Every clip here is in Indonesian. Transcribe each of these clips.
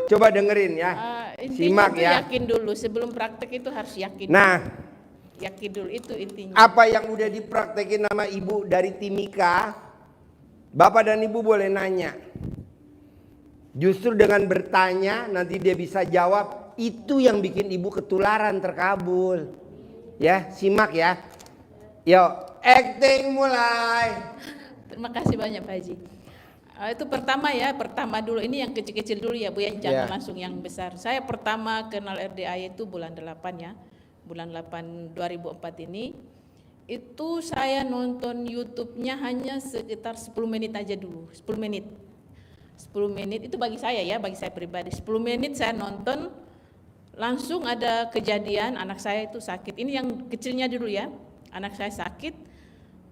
Coba dengerin ya. Intinya Simak tuh ya. yakin dulu, sebelum praktek itu harus yakin. Nah, yakin dulu itu intinya. apa yang udah dipraktekin sama ibu dari Timika, bapak dan ibu boleh nanya. Justru dengan bertanya nanti dia bisa jawab, itu yang bikin ibu ketularan terkabul. Ya, simak ya. Yuk, acting mulai. Terima kasih banyak Pak Haji. Itu pertama ya, pertama dulu ini yang kecil-kecil dulu ya Bu ya, jangan langsung yang besar. Saya pertama kenal RDAY itu bulan 8 ya, bulan 8 2004 ini. Itu saya nonton YouTube-nya hanya sekitar 10 menit aja dulu, 10 menit. 10 menit itu bagi saya ya, bagi saya pribadi. 10 menit saya nonton, langsung ada kejadian anak saya itu sakit. Ini yang kecilnya dulu ya, anak saya sakit.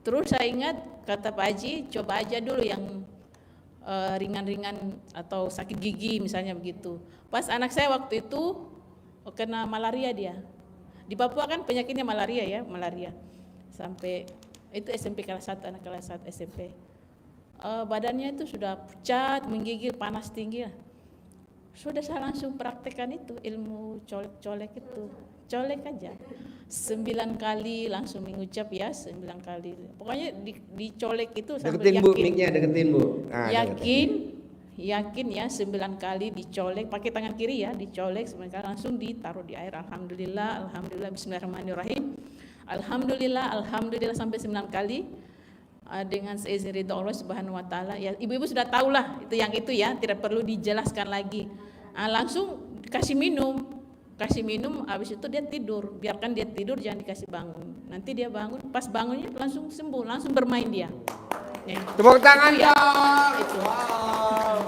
Terus saya ingat kata Pak Haji, coba aja dulu yang ringan-ringan atau sakit gigi misalnya begitu. Pas anak saya waktu itu kena malaria dia. Di Papua kan penyakitnya malaria ya, malaria. Sampai itu SMP kelas 1, anak kelas 1 SMP. Badannya itu sudah pucat, menggigil, panas tinggi. Sudah saya langsung praktekkan itu ilmu colek-colek itu. Colek aja 9 kali langsung mengucap ya, 9 kali pokoknya dicolek itu sampai deketin yakin. Bu, mic-nya deketin Bu. Nah, yakin ya 9 kali dicolek pakai tangan kiri ya, dicolek 9 kali langsung ditaruh di air. Alhamdulillah, alhamdulillah, bismillahirrahmanirrahim, alhamdulillah sampai 9 kali dengan seizin ridho Allah Subhanahu wa taala. Ya, ibu-ibu sudah tahulah itu yang itu ya, tidak perlu dijelaskan lagi. Langsung kasih minum, habis itu dia tidur, biarkan dia tidur, jangan dikasih bangun. Nanti dia bangun, pas bangunnya langsung sembuh, langsung bermain dia. Ya. Tepuk tangan ya, dong. itu. Wow.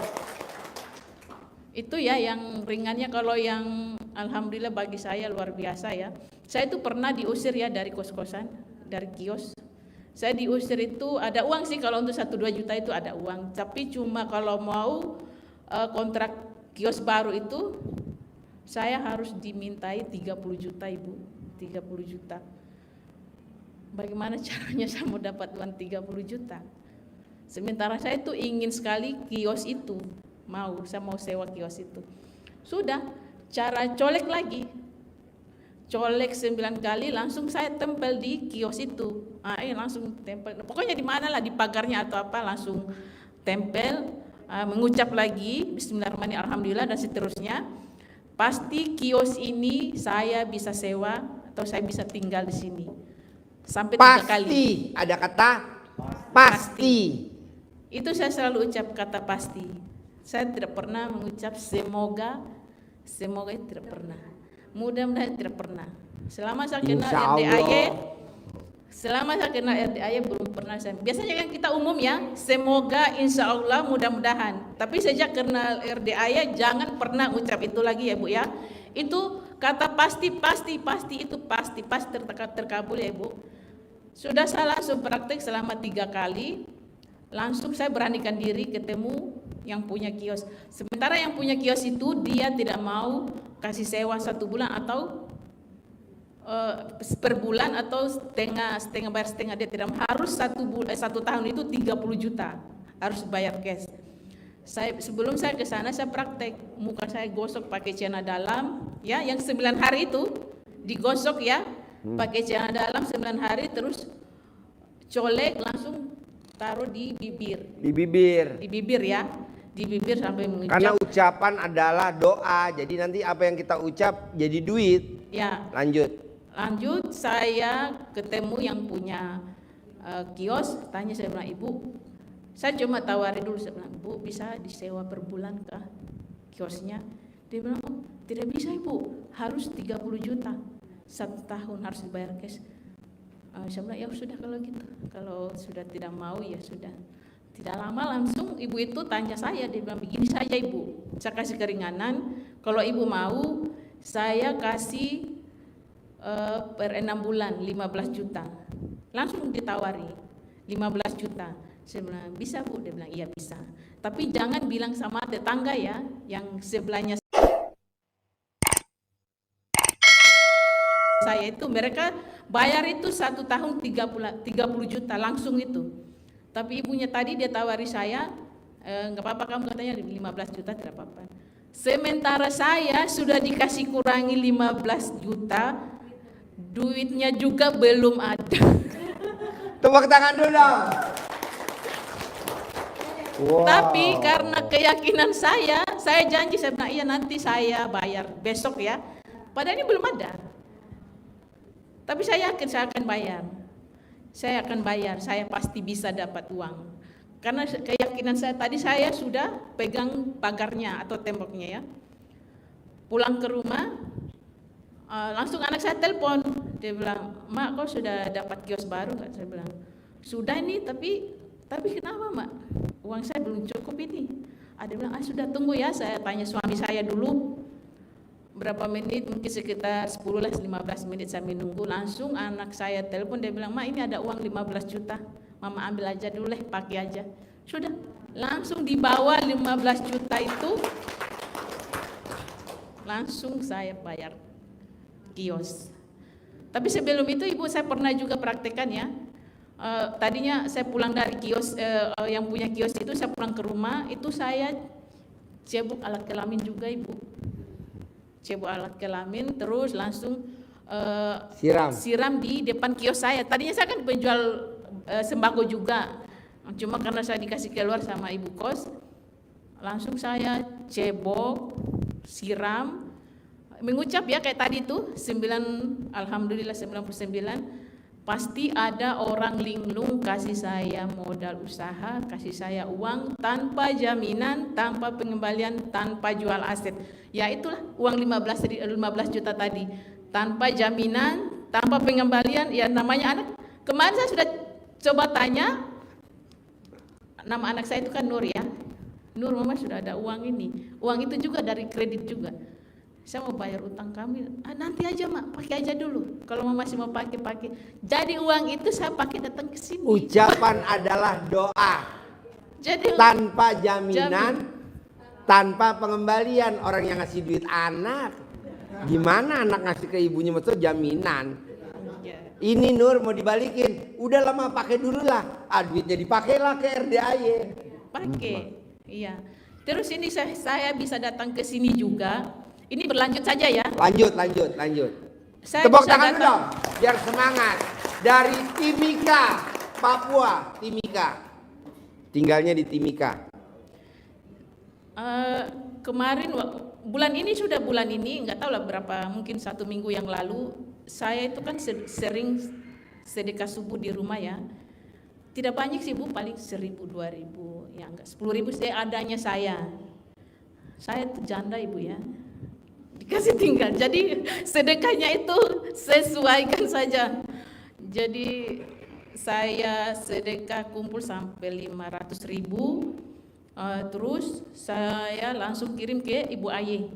Itu ya yang ringannya. Kalau yang alhamdulillah bagi saya luar biasa ya. Saya itu pernah diusir ya dari kos-kosan, dari kios. Saya diusir itu ada uang sih, kalau untuk 1-2 juta itu ada uang. Tapi cuma kalau mau kontrak kios baru itu saya harus dimintai 30 juta Ibu, 30 juta. Bagaimana caranya saya mau dapat uang 30 juta? Sementara saya itu ingin sekali kios itu, saya mau sewa kios itu. Sudah, cara colek lagi. Colek 9 kali langsung saya tempel di kios itu. Langsung tempel. Pokoknya di mana lah, di pagarnya atau apa langsung tempel, mengucap lagi bismillahirrahmanirrahim, alhamdulillah dan seterusnya. Pasti kios ini saya bisa sewa atau saya bisa tinggal di sini sampai 3 kali. Pasti, ada kata pasti. Itu saya selalu ucap kata pasti. Saya tidak pernah mengucap semoga itu tidak pernah. Mudah-mudahan tidak pernah. Selama saya kenal RDAY belum pernah saya. Biasanya kan kita umum ya, semoga, insya Allah, mudah-mudahan. Tapi sejak kenal RDAY jangan pernah ucap itu lagi ya Bu ya. Itu kata pasti itu pasti terkabul ya Bu. Sudah saya langsung praktek selama 3 kali. Langsung saya beranikan diri ketemu yang punya kios. Sementara yang punya kios itu dia tidak mau kasih sewa 1 bulan atau per bulan atau setengah bayar setengah, dia tidak harus 1 tahun itu 30 juta harus bayar cash. Sebelum saya ke sana saya praktek, muka saya gosok pakai celana dalam ya, yang 9 hari itu digosok ya, pakai celana dalam 9 hari, terus colek langsung taruh di bibir ya, di bibir sampai mengucap. Karena ucapan adalah doa, jadi nanti apa yang kita ucap jadi duit ya. Lanjut saya ketemu yang punya kios, tanya, saya bilang, Ibu, saya cuma tawari dulu, saya bilang, Bu, bisa disewa per bulan kah kiosnya? Dia bilang, oh, tidak bisa Ibu, harus 30 juta 1 tahun harus dibayar cash. Saya bilang, ya sudah kalau gitu, kalau sudah tidak mau ya sudah. Tidak lama langsung ibu itu tanya saya, dia bilang, begini saja Ibu, saya kasih keringanan, kalau Ibu mau saya kasih per 6 bulan 15 juta. Langsung ditawari 15 juta. Saya bilang, bisa Bu? Dia bilang, iya bisa. Tapi jangan bilang sama tetangga ya, yang sebelahnya saya itu, mereka bayar itu 1 tahun 30 juta langsung itu. Tapi ibunya tadi dia tawari saya, enggak apa-apa kamu, katanya 15 juta tidak apa-apa. Sementara saya sudah dikasih kurangi 15 juta, duitnya juga belum ada. Tepuk tangan dulu dong. Wow. Tapi karena keyakinan saya janji, saya bilang iya nanti saya bayar besok ya. Padahal ini belum ada. Tapi saya yakin saya akan bayar. Saya akan bayar, saya pasti bisa dapat uang. Karena keyakinan saya tadi, saya sudah pegang pagarnya atau temboknya ya. Pulang ke rumah, langsung anak saya telepon. Dia bilang, "Mak, kau sudah dapat kios baru nggak?" Saya bilang, "Sudah nih, tapi kenapa, Mak? Uang saya belum cukup ini." Ada bilang, "Sudah, tunggu ya, saya tanya suami saya dulu." Berapa menit, mungkin sekitar 10-15 menit saya menunggu. Langsung anak saya telepon, dia bilang, "Mak, ini ada uang 15 juta. Mama ambil aja dulu, pakai aja." Sudah, langsung dibawa 15 juta itu, langsung saya bayar kios. Tapi sebelum itu ibu saya pernah juga praktekkan ya. Tadinya saya pulang dari kios, yang punya kios itu saya pulang ke rumah, itu saya cebok alat kelamin juga ibu. Cebok alat kelamin, terus langsung siram di depan kios saya. Tadinya saya kan penjual sembako juga, cuma karena saya dikasih keluar sama ibu kos, langsung saya cebok, siram, mengucap ya kayak tadi tuh, alhamdulillah 99, pasti ada orang linglung kasih saya modal usaha, kasih saya uang tanpa jaminan, tanpa pengembalian, tanpa jual aset. Ya itulah uang 15 juta tadi, tanpa jaminan, tanpa pengembalian. Ya namanya anak, kemarin saya sudah coba tanya, nama anak saya itu kan Nur ya. Nur, Mama sudah ada uang ini. Uang itu juga dari kredit juga. Saya mau bayar utang kami. Nanti aja Mak, pakai aja dulu. Kalau Mama masih mau pakai. Jadi uang itu saya pakai datang ke sini. Ucapan adalah doa. Jadi Tanpa jaminan, tanpa pengembalian. Orang yang ngasih duit anak, gimana anak ngasih ke ibunya maksud jaminan? Ini Nur mau dibalikin, udah lama pakai dulu lah. Duitnya dipakailah ke RDAY. Pakai, iya. Terus ini saya bisa datang ke sini juga. Ini berlanjut saja ya. Lanjut. Tepuk tangan dulu dong, biar semangat. Dari Timika, Papua, Timika. Tinggalnya di Timika. Kemarin bulan ini nggak tahu lah berapa, mungkin 1 minggu yang lalu, saya itu kan sering sedekah subuh di rumah ya. Tidak banyak sih Bu, paling 1.000, 2.000, ya enggak 10.000 seadanya saya. Saya tuh janda Ibu ya, dikasih tinggal. Jadi sedekahnya itu sesuaikan saja. Jadi saya sedekah kumpul sampai 500.000. Terus saya langsung kirim ke Ibu Aye.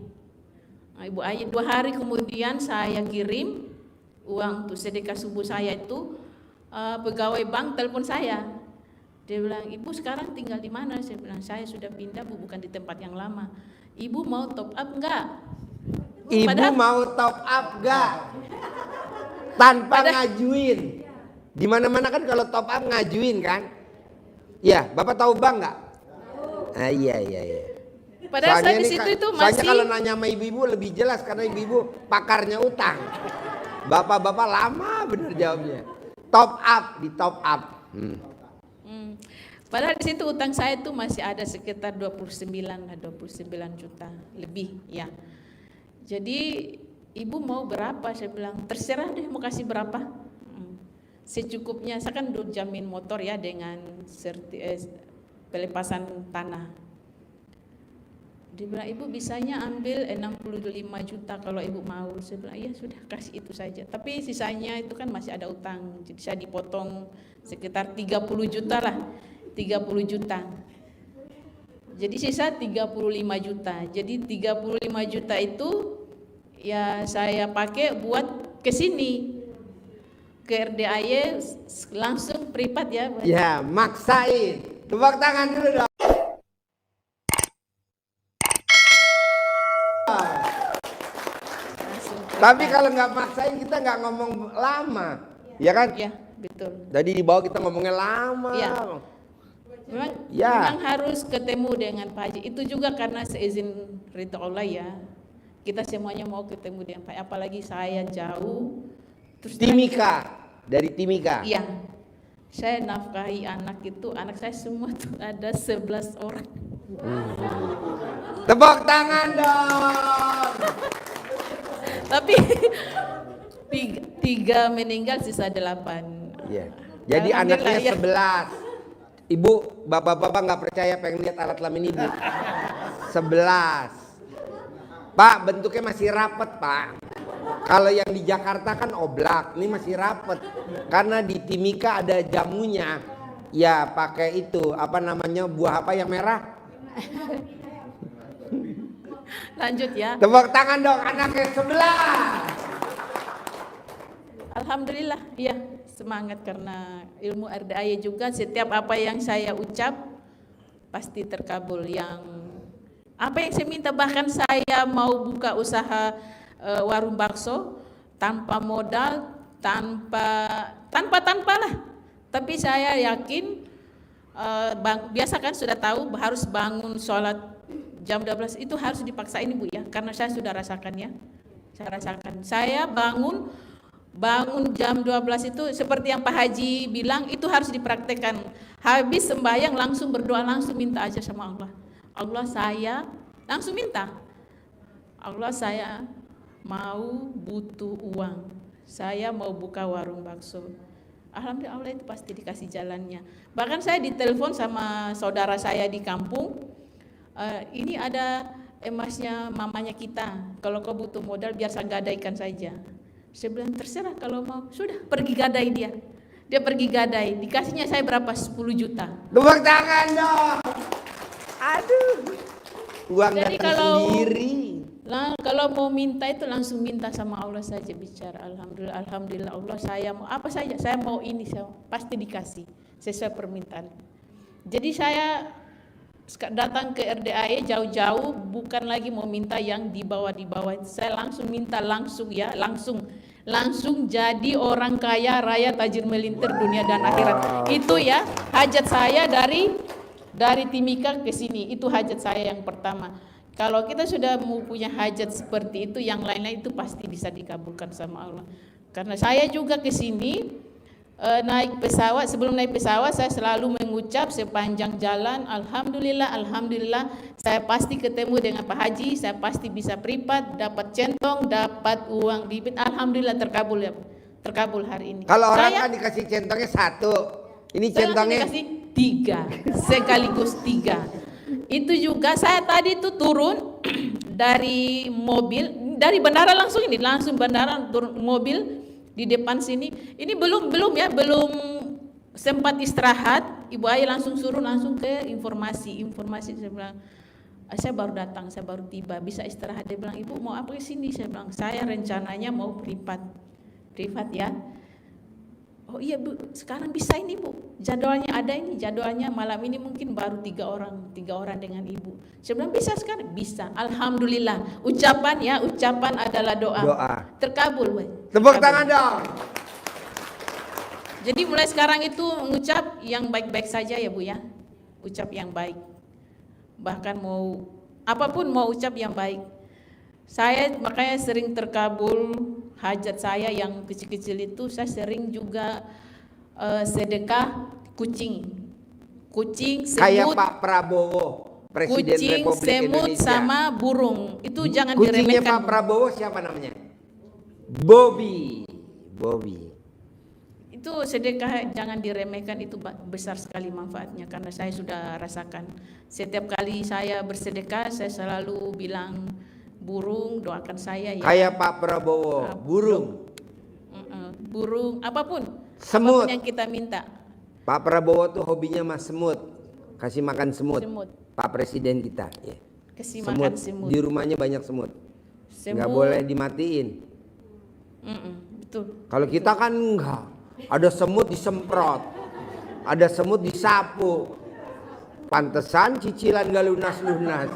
Ibu Aye 2 hari kemudian saya kirim uang untuk sedekah subuh saya itu. Pegawai bank telepon saya. Dia bilang, "Ibu sekarang tinggal di mana?" Saya bilang, "Saya sudah pindah Bu, bukan di tempat yang lama." "Ibu mau top up enggak?" Mau top up enggak? Tanpa ngajuin. Di mana-mana kan kalau top up ngajuin kan? Iya, Bapak tahu bank enggak? Iya. Padahal saya di situ itu masih. Soalnya kalau nanya sama ibu-ibu lebih jelas karena ibu-ibu pakarnya utang. Bapak-bapak lama bener jawabnya. Top up, di top up. Padahal di situ utang saya itu masih ada sekitar 29 juta lebih ya. Jadi ibu mau berapa? Saya bilang terserah deh mau kasih berapa. Secukupnya, saya kan udah jamin motor ya dengan pelepasan tanah. Dia bilang, "Ibu bisanya ambil 65 juta kalau ibu mau." Saya bilang, "Iya sudah, kasih itu saja." Tapi sisanya itu kan masih ada utang. Jadi saya dipotong sekitar 30 juta lah. 30 juta. Jadi sisa 35 juta. Jadi 35 juta itu ya saya pakai buat ke sini. Ke RDAY langsung privat ya. Ya, maksain. Tepuk tangan dulu dong. Tapi kalau nggak maksain kita nggak ngomong lama, ya kan? Ya betul. Jadi di bawah kita ngomongnya lama. Ya. Memang harus ketemu dengan Pak Haji. Itu juga karena seizin ridho Allah ya. Kita semuanya mau ketemu dengan Pak, apalagi saya jauh. Terus Timika, dari Timika. Iya. Saya nafkahi anak itu, anak saya semua tuh ada 11 orang. Tepuk tangan dong. Tapi tiga meninggal, sisa 8. Iya. Jadi anaknya 11. Ibu, bapak-bapak nggak percaya pengen lihat alat kelamin ibu. 11. Pak, bentuknya masih rapet Pak. Kalau yang di Jakarta kan oblak, ini masih rapet. Karena di Timika ada jamunya. Ya pakai itu, apa namanya, buah apa yang merah? Lanjut ya. Tepuk tangan dong, anaknya 11. Alhamdulillah, ya semangat karena ilmu RDAY juga. Setiap apa yang saya ucap pasti terkabul. Apa yang saya minta, bahkan saya mau buka usaha warung bakso tanpa modal, tanpa lah. Tapi saya yakin, biasa kan sudah tahu harus bangun sholat jam 12 itu harus dipaksain Ibu ya, karena saya sudah rasakan ya. Saya bangun jam 12 itu seperti yang Pak Haji bilang, itu harus dipraktekkan. Habis sembahyang langsung berdoa, langsung minta aja sama Allah. Allah, saya langsung minta. Allah, saya mau butuh uang. Saya mau buka warung bakso. Alhamdulillah Allah itu pasti dikasih jalannya. Bahkan saya ditelepon sama saudara saya di kampung. Ini ada emasnya mamanya kita. Kalau kau butuh modal biar saya gadaikan saja. Saya bilang terserah, kalau mau sudah pergi gadai dia. Dia pergi gadai, dikasihnya saya berapa? 10 juta. Tepuk tangan dong. Aduh. Uang Jadi datang sendiri. Kalau mau minta itu langsung minta sama Allah saja, bicara alhamdulillah Allah, saya mau apa saja, saya mau ini, saya pasti dikasih sesuai permintaan. Jadi saya datang ke RDAY jauh-jauh bukan lagi mau minta yang di bawah, saya langsung minta langsung ya, langsung jadi orang kaya raya tajir melintir dunia dan akhirat. Itu ya hajat saya dari Timika ke sini, itu hajat saya yang pertama. Kalau kita sudah mau punya hajat seperti itu, yang lain-lain itu pasti bisa dikabulkan sama Allah. Karena saya juga ke sini naik pesawat, sebelum naik pesawat saya selalu mengucap sepanjang jalan, alhamdulillah, saya pasti ketemu dengan Pak Haji, saya pasti bisa privat, dapat centong, dapat uang bibit, alhamdulillah terkabul ya, terkabul hari ini. Kalau orang kan dikasih centongnya 1, ini centongnya dikasih 3, sekaligus 3. Itu juga saya tadi itu turun dari mobil, dari bandara langsung bandara, turun mobil di depan sini. Ini belum sempat istirahat, Ibu Ayah langsung suruh langsung ke informasi. Saya bilang, saya baru datang, saya baru tiba, bisa istirahat. Dia bilang, Ibu mau apa ke sini? Saya bilang, saya rencananya mau privat ya. Oh iya Bu, sekarang bisa ini Bu, jadwalnya ada ini, jadwalnya malam ini mungkin baru 3 orang dengan Ibu. Saya bilang bisa sekarang? Bisa, alhamdulillah. Ucapan adalah doa. Terkabul Bu. Tepuk tangan dong. Jadi mulai sekarang itu mengucap yang baik-baik saja ya Bu ya, ucap yang baik. Bahkan mau apapun mau ucap yang baik. Saya makanya sering terkabul hajat saya yang kecil-kecil itu. Saya sering juga sedekah kucing, semut. Kayak Pak Prabowo, Presiden kucing, Republik semut, Indonesia. sama burung. Itu jangan Kucingnya diremehkan. Pak Prabowo siapa namanya? Bobby. Itu sedekah jangan diremehkan, itu besar sekali manfaatnya karena saya sudah rasakan. Setiap kali saya bersedekah saya selalu bilang, burung doakan saya ya. Kayak Pak Prabowo, burung. Burung apapun yang kita minta. Pak Prabowo tuh hobinya mas semut, kasih makan semut. Pak Presiden kita ya. Kasih makan semut. Di rumahnya banyak semut. Nggak boleh dimatiin. Betul. Kalau kita kan enggak, ada semut disemprot, ada semut disapu. Pantesan cicilan gak lunas-lunas.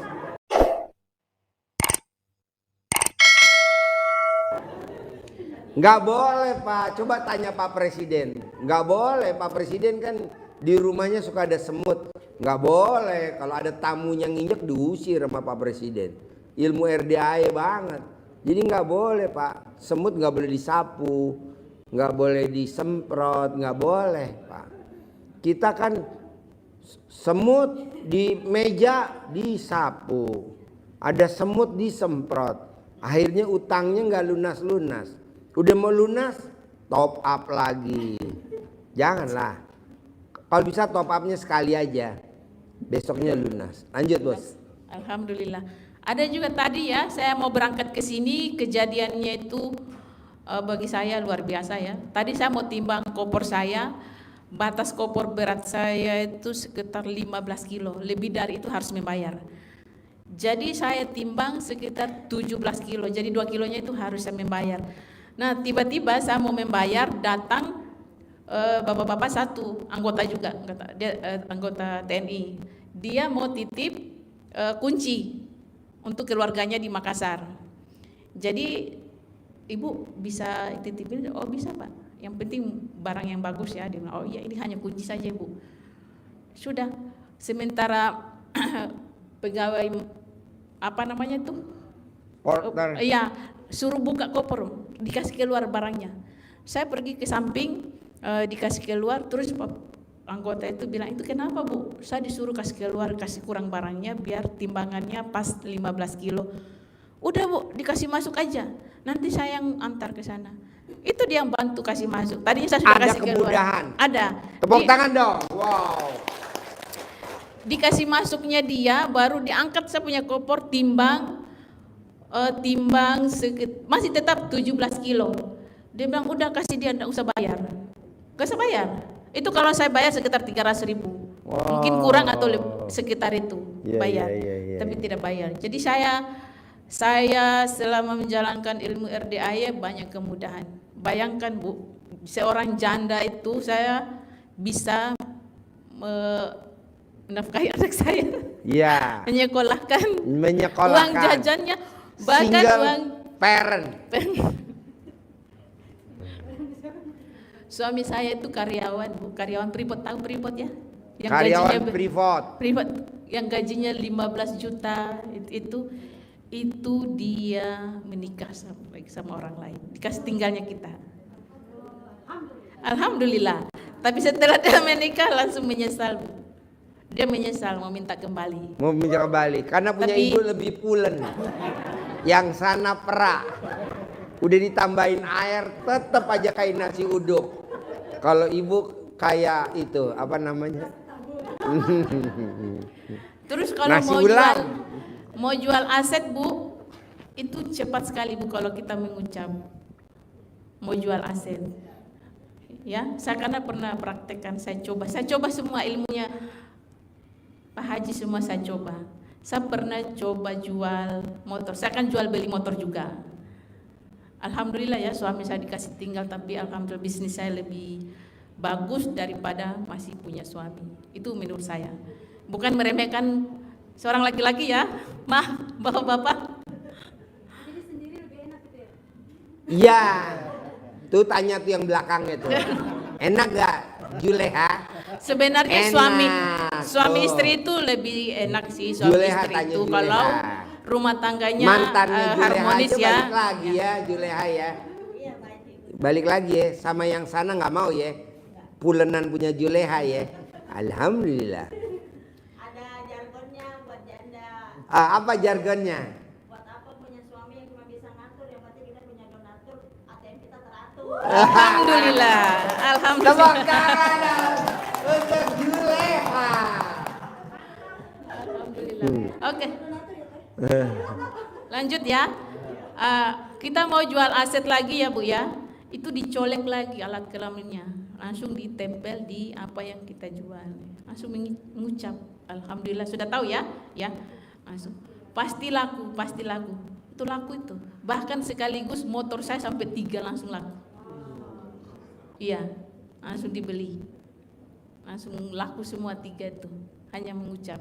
Nggak boleh Pak, coba tanya Pak Presiden. Nggak boleh, Pak Presiden kan di rumahnya suka ada semut. Nggak boleh, kalau ada tamunya nginjek diusir sama Pak Presiden. Ilmu RDAE banget. Jadi nggak boleh Pak, semut nggak boleh disapu, nggak boleh disemprot, nggak boleh Pak. Kita kan semut di meja disapu, ada semut disemprot, akhirnya utangnya nggak lunas-lunas. Udah mau lunas, top up lagi. Janganlah. Kalau bisa top upnya sekali aja, besoknya lunas. Lanjut bos. Alhamdulillah. Ada juga tadi ya, saya mau berangkat ke sini, kejadiannya itu bagi saya luar biasa ya. Tadi saya mau timbang koper saya, batas koper berat saya itu sekitar 15 kilo, lebih dari itu harus membayar. Jadi saya timbang sekitar 17 kilo, jadi 2 kilonya itu harus saya membayar. Nah tiba-tiba saya mau membayar, datang bapak-bapak satu, anggota juga, anggota TNI. Dia mau titip kunci untuk keluarganya di Makassar. Jadi ibu bisa titipin? Oh bisa Pak, yang penting barang yang bagus ya. Dia bilang, oh iya ini hanya kunci saja ibu. Sudah, sementara pegawai apa namanya tuh? Porter. Iya, suruh buka koper, dikasih keluar barangnya. Saya pergi ke samping, dikasih keluar, terus anggota itu bilang, itu kenapa Bu? Saya disuruh kasih keluar, kasih kurang barangnya biar timbangannya pas 15 kilo. Udah Bu, dikasih masuk aja, nanti saya yang antar ke sana. Itu dia yang bantu kasih masuk. Tadinya saya sudah Ada kasih kemudahan. keluar. Ada. Tepuk tangan dong. Wow. Dikasih masuknya dia, baru diangkat saya punya koper, timbang masih tetap 17 kilo. Dia bilang udah kasih dia, enggak usah bayar. Enggak usah bayar. Itu kalau saya bayar sekitar 300.000. Wow. Mungkin kurang atau sekitar itu bayar. Yeah. Tapi tidak bayar. Jadi saya selama menjalankan ilmu RDAE banyak kemudahan. Bayangkan Bu, seorang janda itu saya bisa menafkahi anak saya. Iya. Menyekolahkan. Menyekolahkan. Uang jajannya, bahkan single uang parent. Suami saya itu karyawan Bu, karyawan Freeport, tahu Freeport ya? Yang Karyawan gajinya Freeport. yang gajinya 15 juta itu dia menikah sama orang lain, dikasih tinggalnya kita. Alhamdulillah. Tapi setelah dia menikah langsung menyesal Bu. Dia menyesal, mau minta kembali. Mau minta kembali karena punya ibu lebih pulen. Yang sana perak. Udah ditambahin air tetap aja kayak nasi uduk. Kalau ibu kayak itu apa namanya? Terus kalau mau jual aset Bu, itu cepat sekali Bu kalau kita mengucap mau jual aset. Ya, saya karena pernah praktekkan, saya coba semua ilmunya Pak Haji, semua saya coba. Saya pernah coba jual motor, saya kan jual beli motor juga. Alhamdulillah ya, suami saya dikasih tinggal, tapi alhamdulillah bisnis saya lebih bagus daripada masih punya suami. Itu menurut saya. Bukan meremehkan seorang laki-laki ya, bapak-bapak. Jadi sendiri lebih enak gitu ya? Iya. Tuh tanya tuh yang belakang itu. Enak gak Juleha? Sebenarnya Enak, suami tuh. istri itu lebih enak sih, suami Juleha, istri tanya itu Juleha. kalau rumah tangganya Mantannya Juleha harmonis aja ya. balik lagi ya Juleha ya. Balik lagi ya, sama yang sana nggak mau ya. Pulenan punya Juleha ya. Alhamdulillah. Ada jargonnya buat janda. Apa jargonnya? Buat apa punya suami yang cuma bisa ngatur, yang penting kita punya donatur, ATM kita teratur. Alhamdulillah, Tepuk alhamdulillah. tangan untuk Juleha. Oke. Lanjut ya. Kita mau jual aset lagi ya Bu ya. Itu dicolek lagi alat kelaminnya. Langsung ditempel di apa yang kita jual. Langsung mengucap alhamdulillah, sudah tahu ya? Ya. Langsung pasti laku, pasti laku. Itu laku itu. Bahkan sekaligus motor saya sampai 3 langsung laku. Iya, langsung dibeli. Langsung laku semua 3 itu. Hanya mengucap.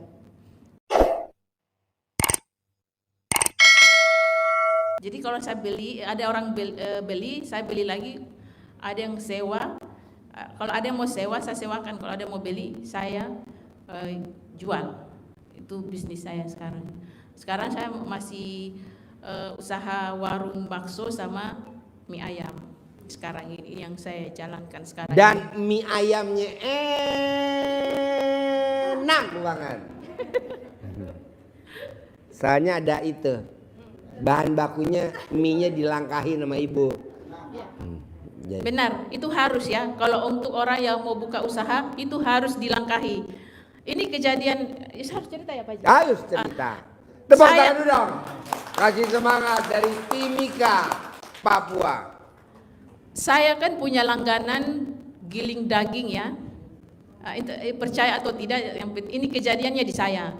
Jadi kalau saya beli, ada orang beli, saya beli lagi. Ada yang sewa. Kalau ada yang mau sewa, saya sewakan. Kalau ada yang mau beli, saya jual. Itu bisnis saya sekarang. Sekarang saya masih usaha warung bakso sama mie ayam. Sekarang ini yang saya jalankan sekarang. Dan mie ayamnya enak banget. Soalnya ada itu. Bahan bakunya mie-nya dilangkahi sama ibu. Jadi. Benar, itu harus ya. Kalau untuk orang yang mau buka usaha itu harus dilangkahi. Ini kejadian, harus cerita ya Pak Haji? Harus cerita. Tepuk tangan dulu dong. Kasih semangat dari Timika, Papua. Saya kan punya langganan giling daging ya. Percaya atau tidak, ini kejadiannya di saya.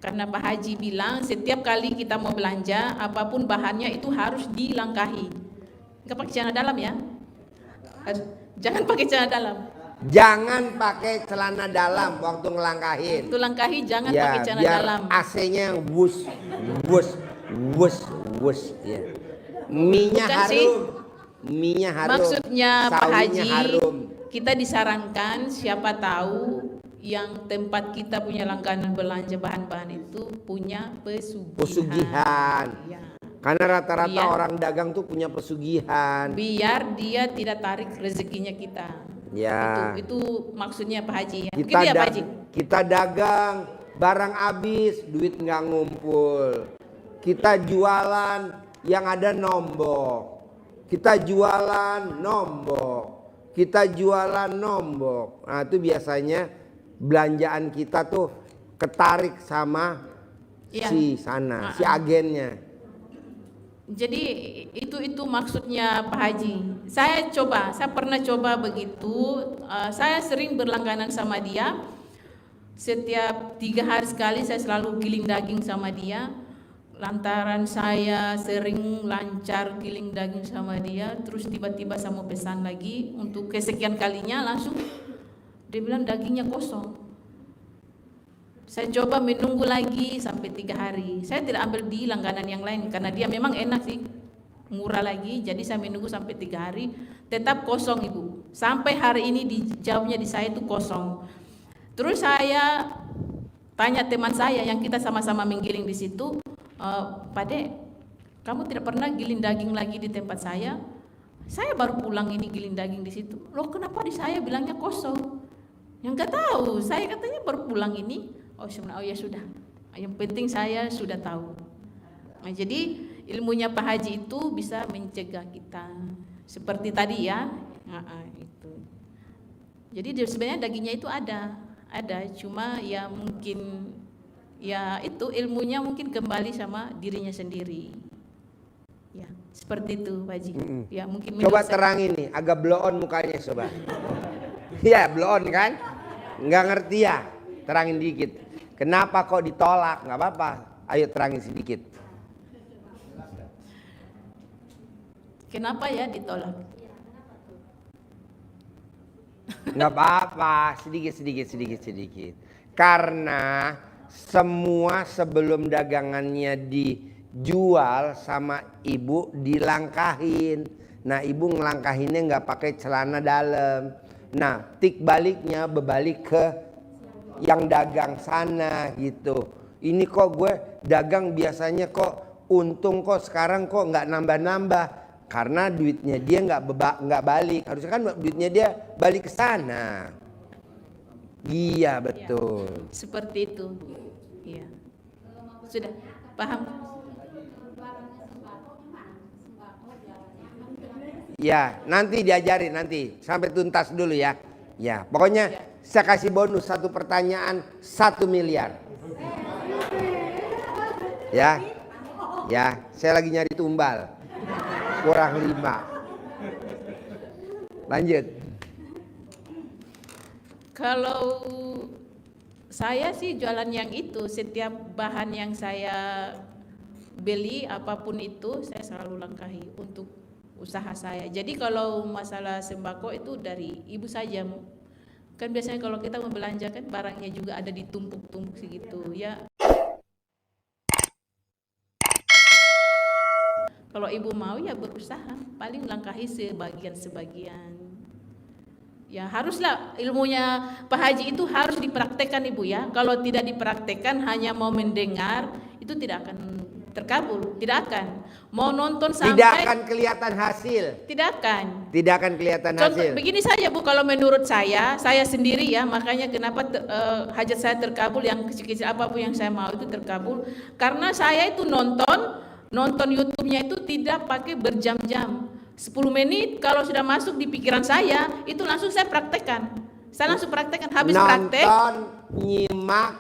Karena Pak Haji bilang setiap kali kita mau belanja, apapun bahannya itu harus dilangkahi. Enggak pakai celana dalam ya. Jangan pakai celana dalam. Jangan pakai celana dalam waktu ngelangkahin. Itu langkahi jangan Ya, pakai celana biar dalam. AC-nya yang wus, ya. Mie-nya Bukan harum. sih. Mie-nya harum. Maksudnya Pak sawinya Haji, harum. kita disarankan siapa tahu yang tempat kita punya langganan belanja bahan-bahan itu punya pesugihan. Ya. Karena rata-rata Biar- orang dagang tuh punya pesugihan. Biar dia tidak tarik rezekinya kita. Ya. Itu maksudnya Pak Haji ya. Kita, Begitu ya Pak Haji? kita dagang, barang habis, duit nggak ngumpul. Kita jualan, yang ada nombok. Kita jualan, nombok. Kita jualan, nombok. Nah itu biasanya belanjaan kita tuh ketarik sama Iya. si sana, si agennya. Jadi itu maksudnya Pak Haji. Saya pernah coba begitu. Saya sering berlangganan sama dia. Setiap 3 hari sekali saya selalu giling daging sama dia. Lantaran saya sering lancar giling daging sama dia, terus tiba-tiba saya mau pesan lagi untuk kesekian kalinya, langsung dia bilang dagingnya kosong. Saya coba menunggu lagi sampai 3 hari. Saya tidak ambil di langganan yang lain karena dia memang enak sih, murah lagi. Jadi saya menunggu sampai 3 hari, tetap kosong Ibu. Sampai hari ini dijawabnya di saya itu kosong. Terus saya tanya teman saya yang kita sama-sama menggiling di situ, Pak Dek, kamu tidak pernah giling daging lagi di tempat saya? Saya baru pulang ini giling daging di situ. Loh kenapa di saya bilangnya kosong? Yang nggak tahu, saya katanya baru pulang ini. Oh ya sudah. Yang penting saya sudah tahu. Nah, jadi ilmunya Pak Haji itu bisa mencegah kita. Seperti tadi ya. Itu. Jadi sebenarnya dagingnya itu ada, cuma ya mungkin ya itu ilmunya mungkin kembali sama dirinya sendiri. Ya, seperti itu Pak Haji. Ya, mungkin Coba terangin nih, agak blow on mukanya coba. Iya, blow on kan? Nggak ngerti ya? Terangin dikit. Kenapa kok ditolak? Nggak apa-apa. Ayo terangin sedikit. Kenapa ya ditolak? Nggak apa-apa. Sedikit. Karena semua sebelum dagangannya dijual sama ibu dilangkahin. Nah ibu ngelangkahinnya nggak pakai celana dalam. Nah tik baliknya berbalik ke yang dagang sana gitu. Ini kok gue dagang biasanya kok untung, kok sekarang kok nggak nambah-nambah. Karena duitnya dia nggak balik. Harusnya kan duitnya dia balik ke sana. Iya betul. Ya, seperti itu. Iya. Sudah paham? Ya nanti diajarin nanti sampai tuntas dulu ya. Ya pokoknya. Saya kasih bonus 1 pertanyaan 1 miliar. Ya, saya lagi nyari tumbal. Kurang 5. Lanjut. Kalau saya sih jualan yang itu, setiap bahan yang saya beli apapun itu saya selalu langkahi untuk usaha saya. Jadi kalau masalah sembako itu dari ibu saja. Kan biasanya kalau kita membelanja kan barangnya juga ada ditumpuk-tumpuk segitu ya. Kalau ibu mau ya berusaha, paling langkahi sebagian-sebagian. Ya haruslah ilmunya Pak Haji itu harus dipraktekkan Ibu ya. Kalau tidak dipraktekkan hanya mau mendengar itu tidak akan terkabul, tidak akan. Mau nonton sampai Tidak akan kelihatan hasil. tidak akan. Tidak akan kelihatan Contoh hasil. begini saja Bu, kalau menurut saya sendiri ya, makanya kenapa hajat saya terkabul, yang kecil-kecil apapun yang saya mau itu terkabul, karena saya itu nonton YouTube-nya itu tidak pakai berjam-jam. 10 menit kalau sudah masuk di pikiran saya, itu langsung saya praktekkan. Saya langsung praktekkan, habis praktek. Nonton, nyimak,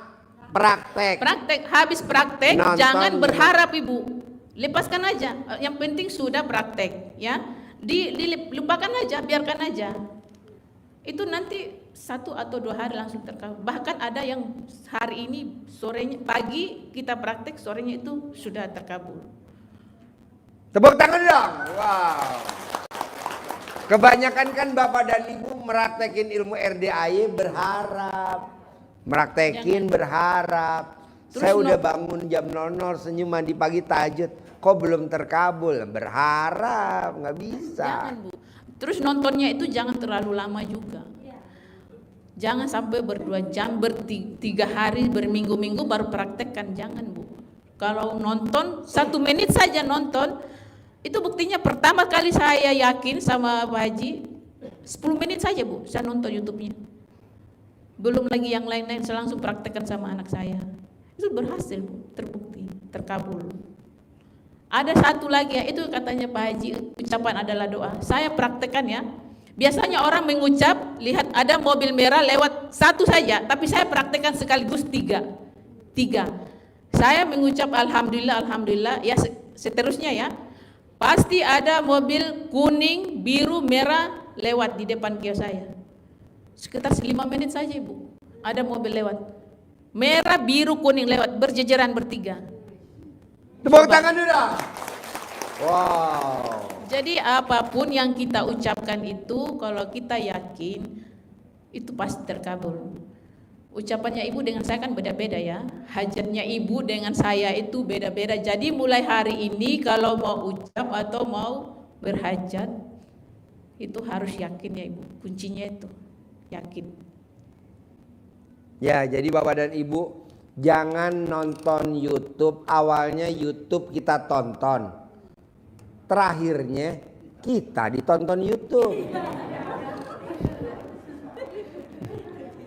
praktek. Habis praktek, Nonton, jangan nyimak. berharap Ibu. Lepaskan aja. Yang penting sudah praktek, ya. Dilupakan aja, biarkan aja. Itu nanti 1 atau 2 hari langsung terkabul. Bahkan ada yang hari ini sorenya, pagi kita praktek, sorenya itu sudah terkabul. Tepuk tangan dong. Wow. Kebanyakan kan Bapak dan Ibu meraktekin ilmu RDAY berharap. Meraktekin berharap. Terus Saya udah bangun jam 00 senyum mandi pagi tahajud. Kok belum terkabul? Berharap, nggak bisa. Jangan Bu. Terus nontonnya itu jangan terlalu lama juga. Jangan sampai 2 jam, 3 hari, berminggu-minggu baru praktekkan. Jangan Bu. Kalau nonton 1 menit saja nonton, itu buktinya pertama kali saya yakin sama Pak Haji 10 menit saja Bu, saya nonton YouTube-nya. Belum lagi yang lain-lain, saya langsung praktekkan sama anak saya. Itu berhasil Bu, terbukti, terkabul. Ada satu lagi ya, itu katanya Pak Haji, ucapan adalah doa. Saya praktekkan ya. Biasanya orang mengucap, lihat ada mobil merah lewat 1 saja, tapi saya praktekkan sekaligus 3. Saya mengucap alhamdulillah, alhamdulillah, ya seterusnya ya. Pasti ada mobil kuning, biru, merah lewat di depan kios saya. Sekitar 5 menit saja Ibu, ada mobil lewat. Merah, biru, kuning lewat, berjejeran bertiga. Tepuk tangan dulu dong. Wow. Jadi apapun yang kita ucapkan itu, kalau kita yakin, itu pasti terkabul. Ucapannya Ibu dengan saya kan beda-beda ya. Hajatnya Ibu dengan saya itu beda-beda. Jadi mulai hari ini kalau mau ucap atau mau berhajat, itu harus yakin ya Ibu. Kuncinya itu yakin. Ya, jadi Bapak dan Ibu jangan nonton YouTube. Awalnya YouTube kita tonton, terakhirnya kita ditonton YouTube.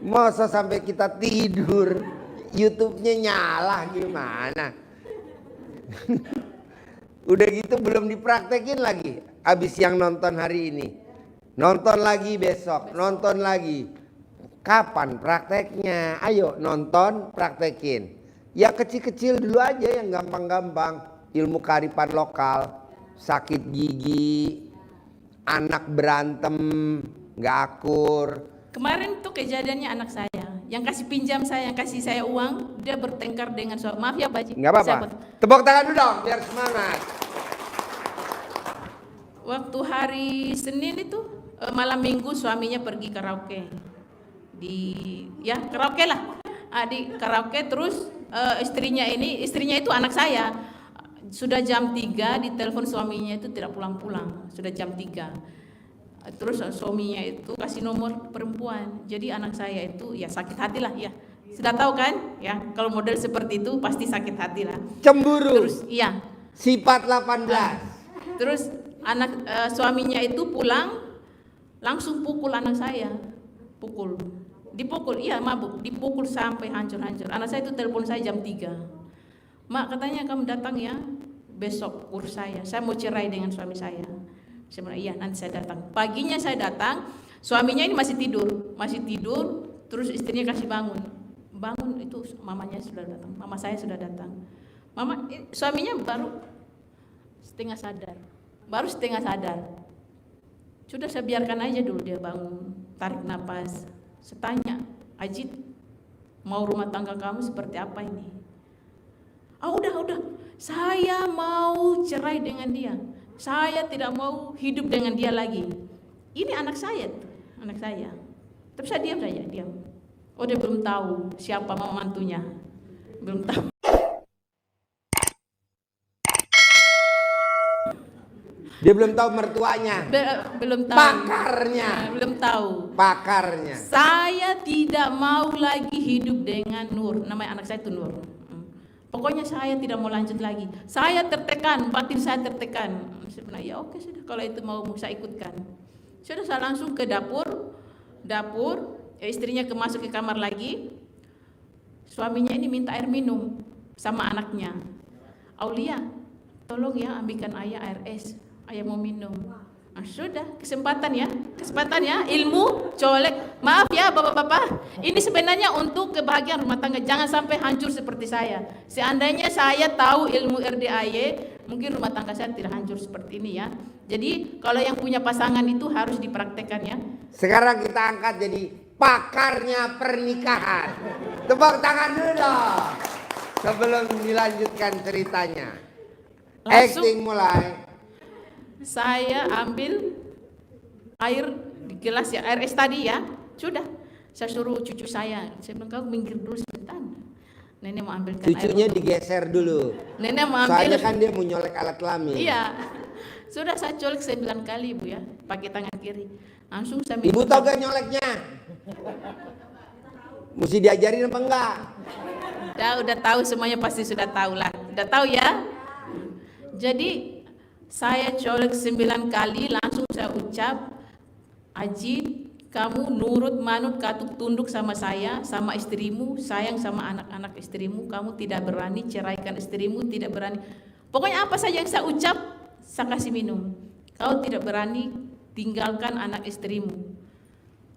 Masa sampai kita tidur YouTube-nya nyala gimana? Udah gitu belum dipraktekin lagi. Habis yang nonton hari ini, nonton lagi besok, nonton lagi. Kapan prakteknya? Ayo nonton, praktekin. Ya kecil-kecil dulu aja yang gampang-gampang. Ilmu kearifan lokal, sakit gigi, anak berantem, gak akur. Kemarin tuh kejadiannya anak saya, yang kasih pinjam saya, yang kasih saya uang, dia bertengkar dengan suami. Maaf ya Pak Haji. Nggak apa-apa. Tepuk tangan dulu dong biar semangat. Waktu hari Senin itu malam Minggu suaminya pergi karaoke. Karaoke lah. Di karaoke terus istrinya itu anak saya. Sudah jam 3 ditelepon suaminya itu tidak pulang-pulang. Sudah jam 3. Terus suaminya itu kasih nomor perempuan. Jadi anak saya itu ya sakit hati lah ya. Sudah tahu kan? Ya, kalau model seperti itu pasti sakit hati lah. Cemburu. Terus iya. Sifat 18. Terus suaminya itu pulang langsung pukul anak saya. Dipukul, iya mabuk, dipukul sampai hancur-hancur. Anak saya itu telepon saya jam 3. Mak, katanya kamu datang ya besok urus saya mau cerai dengan suami saya. Saya bilang, iya nanti saya datang. Paginya saya datang, suaminya ini masih tidur, terus istrinya kasih bangun itu mamanya sudah datang, mama saya sudah datang. Suaminya baru setengah sadar. Sudah saya biarkan aja dulu dia bangun, tarik nafas. Saya tanya, Ajit, mau rumah tangga kamu seperti apa ini? Udah, saya mau cerai dengan dia. Saya tidak mau hidup dengan dia lagi. Ini anak saya. Tapi saya diam saja. Dia belum tahu siapa mantunya. Belum tahu. Dia belum tahu mertuanya. Belum tahu. Pakarnya. Belum tahu. Pakarnya. Saya tidak mau lagi hidup dengan Nur. Namanya anak saya itu Nur. Pokoknya saya tidak mau lanjut lagi. Saya tertekan, batin saya tertekan. Sebenarnya ya oke sudah, kalau itu mau saya ikutkan. Sudah, saya langsung ke dapur. Istrinya masuk ke kamar lagi. Suaminya ini minta air minum sama anaknya. Aulia, tolong ya ambilkan ayah air es. Ayah mau minum. Sudah, kesempatan ya, ilmu colek. Maaf ya bapak-bapak, ini sebenarnya untuk kebahagiaan rumah tangga. Jangan sampai hancur seperti saya. Seandainya saya tahu ilmu RDAY, mungkin rumah tangga saya tidak hancur seperti ini ya. Jadi kalau yang punya pasangan itu harus dipraktekkan ya. Sekarang kita angkat jadi pakarnya pernikahan. Tepuk tangan dulu dong. Sebelum dilanjutkan ceritanya. Langsung. Acting mulai. Saya ambil air di gelas ya, air es tadi ya. Sudah, saya suruh cucu saya bilang kau minggir dulu sebentar. Nenek mau ambilkan Cucunya air. digeser dulu. Nenek mau ambil. Soalnya kan dia mau nyolek alat kelamin. Iya. Sudah saya colek 9 kali Bu ya, pakai tangan kiri. Langsung saya minum. Ibu tahu gak nyoleknya? Mesti diajarin apa enggak? Udah tahu semuanya, pasti sudah tahu lah. Udah tahu ya. Jadi saya colek 9 kali, langsung saya ucap, Ajit, kamu nurut manut katuk tunduk sama saya, sama istrimu, sayang sama anak-anak istrimu, kamu tidak berani ceraikan istrimu, tidak berani. Pokoknya apa saja yang saya ucap, saya kasih minum. Kau tidak berani tinggalkan anak istrimu.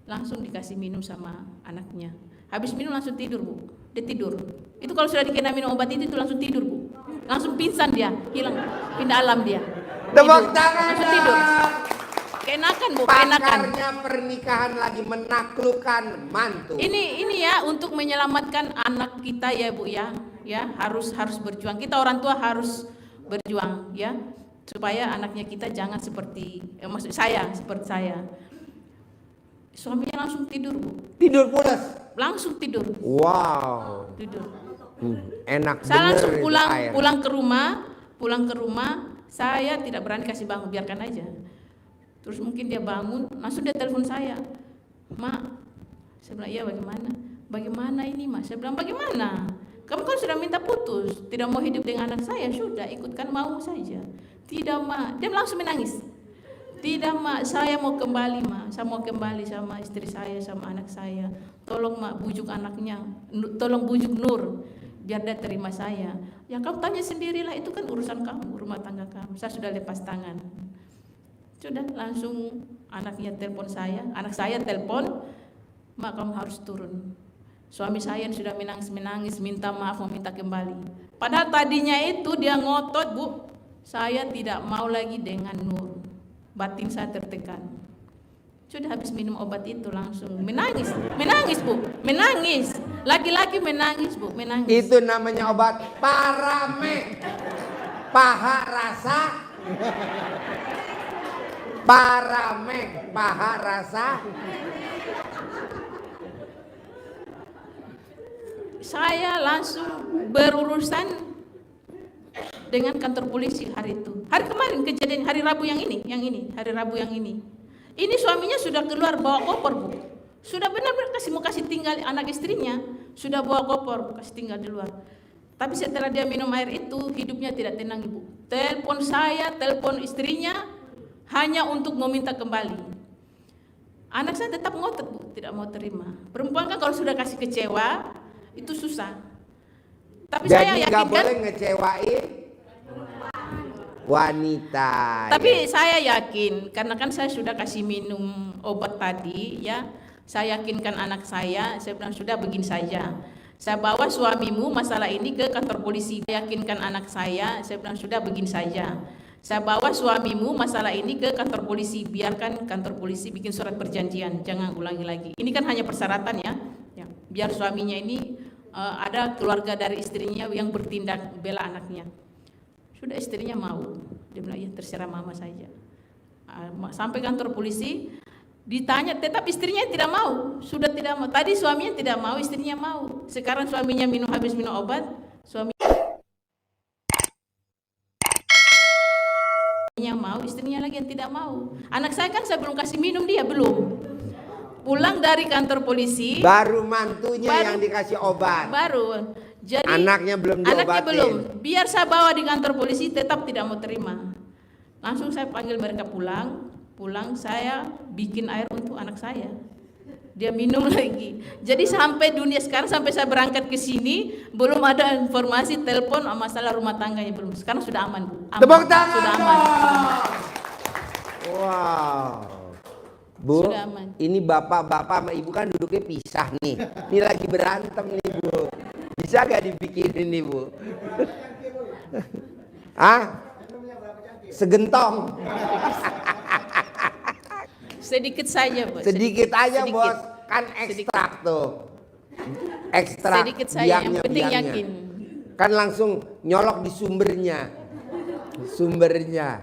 Langsung dikasih minum sama anaknya. Habis minum langsung tidur Bu, dia tidur. Itu kalau sudah dikena minum obat itu langsung tidur Bu. Langsung pingsan dia, hilang, pindah alam dia. Tepuk tangan. Langsung tidur. Keenakan Bu, keenakan. Pakarnya pernikahan lagi menaklukkan mantu. Ini ya untuk menyelamatkan anak kita ya Bu ya. Ya, harus berjuang. Kita orang tua harus berjuang ya. Supaya anaknya kita jangan seperti maksud saya, seperti saya. Suaminya langsung tidur Bu. Tidur pulas. Langsung tidur. Wow. Tidur. Enak Saya langsung bener itu pulang air. pulang ke rumah, saya tidak berani kasih bangun, biarkan aja. Terus mungkin dia bangun, langsung dia telepon saya. Mak, saya bilang iya bagaimana? Bagaimana ini Mas? Saya bilang bagaimana? Kamu kan sudah minta putus, tidak mau hidup dengan anak saya, sudah ikutkan mau saja. Tidak Mak, dia langsung menangis. Tidak Mak, saya mau kembali Mak, saya mau kembali sama istri saya, sama anak saya. Tolong Mak, bujuk anaknya, tolong bujuk Nur, biar dia terima saya. Ya kamu tanya sendirilah, itu kan urusan kamu, rumah tangga kamu. Saya sudah lepas tangan. Sudah langsung anaknya telepon saya, anak saya telepon, Mak kamu harus turun. Suami saya sudah menangis, minta maaf, mau minta kembali. Padahal tadinya itu dia ngotot Bu, saya tidak mau lagi dengan Nur. Batin saya tertekan. Sudah habis minum obat itu langsung menangis Bu, menangis. Laki-laki menangis Bu, menangis. Itu namanya obat Paramek. Paha rasa. Paramek, paha rasa. Saya langsung berurusan dengan kantor polisi hari itu. Hari kemarin kejadian hari Rabu yang ini, hari Rabu yang ini. Ini suaminya sudah keluar bawa koper Bu. Sudah benar-benar mau kasih tinggal anak istrinya, sudah bawa koper kasih tinggal di luar. Tapi setelah dia minum air itu hidupnya tidak tenang Ibu. Telepon saya, telepon istrinya hanya untuk meminta kembali. Anak saya tetap ngotot Bu, tidak mau terima. Perempuan kan kalau sudah kasih kecewa itu susah. Tapi Jadi saya yakin nggak kan, boleh ngecewain wanita. tapi ya. saya yakin karena kan saya sudah kasih minum obat tadi ya. Saya yakinkan anak saya bilang sudah begini saja. Saya bawa suamimu masalah ini ke kantor polisi. Saya yakinkan anak saya bilang sudah begini saja. Saya bawa suamimu masalah ini ke kantor polisi. Biarkan kantor polisi bikin surat perjanjian, jangan ulangi lagi. Ini kan hanya persyaratan ya. Biar suaminya ini ada keluarga dari istrinya yang bertindak bela anaknya. Sudah istrinya mau, dia bilang ya terserah mama saja. Sampai kantor polisi ditanya, tetap istrinya tidak mau, sudah tidak mau. Tadi suaminya tidak mau, istrinya mau. Sekarang suaminya habis minum obat, suami suaminya mau, istrinya lagi yang tidak mau. Anak saya kan saya belum kasih minum, dia belum. Pulang dari kantor polisi, Baru mantunya Baru- yang dikasih obat. baru. Jadi Anaknya belum diobatin. anaknya belum. Biar saya bawa di kantor polisi tetap tidak mau terima. Langsung saya panggil mereka pulang. Pulang saya bikin air untuk anak saya. Dia minum lagi. Jadi sampai dunia sekarang, sampai saya berangkat ke sini belum ada informasi telepon masalah rumah tangganya belum. Sekarang sudah aman, Bu. Aman. Tepuk tangan Sudah aman. Wow. Bu, Sudah aman. ini bapak-bapak sama ibu kan duduknya pisah nih. Ini lagi berantem nih, Bu. Bisa gak dibikinin nih, Bu? Hah? Segentong. Sedikit saja, Bu. Sedikit aja, Sedikit. Bos. Kan ekstrak tuh. Ekstrak Sedikit saja, yang penting biangnya. yakin. Kan langsung nyolok di sumbernya. Sumbernya.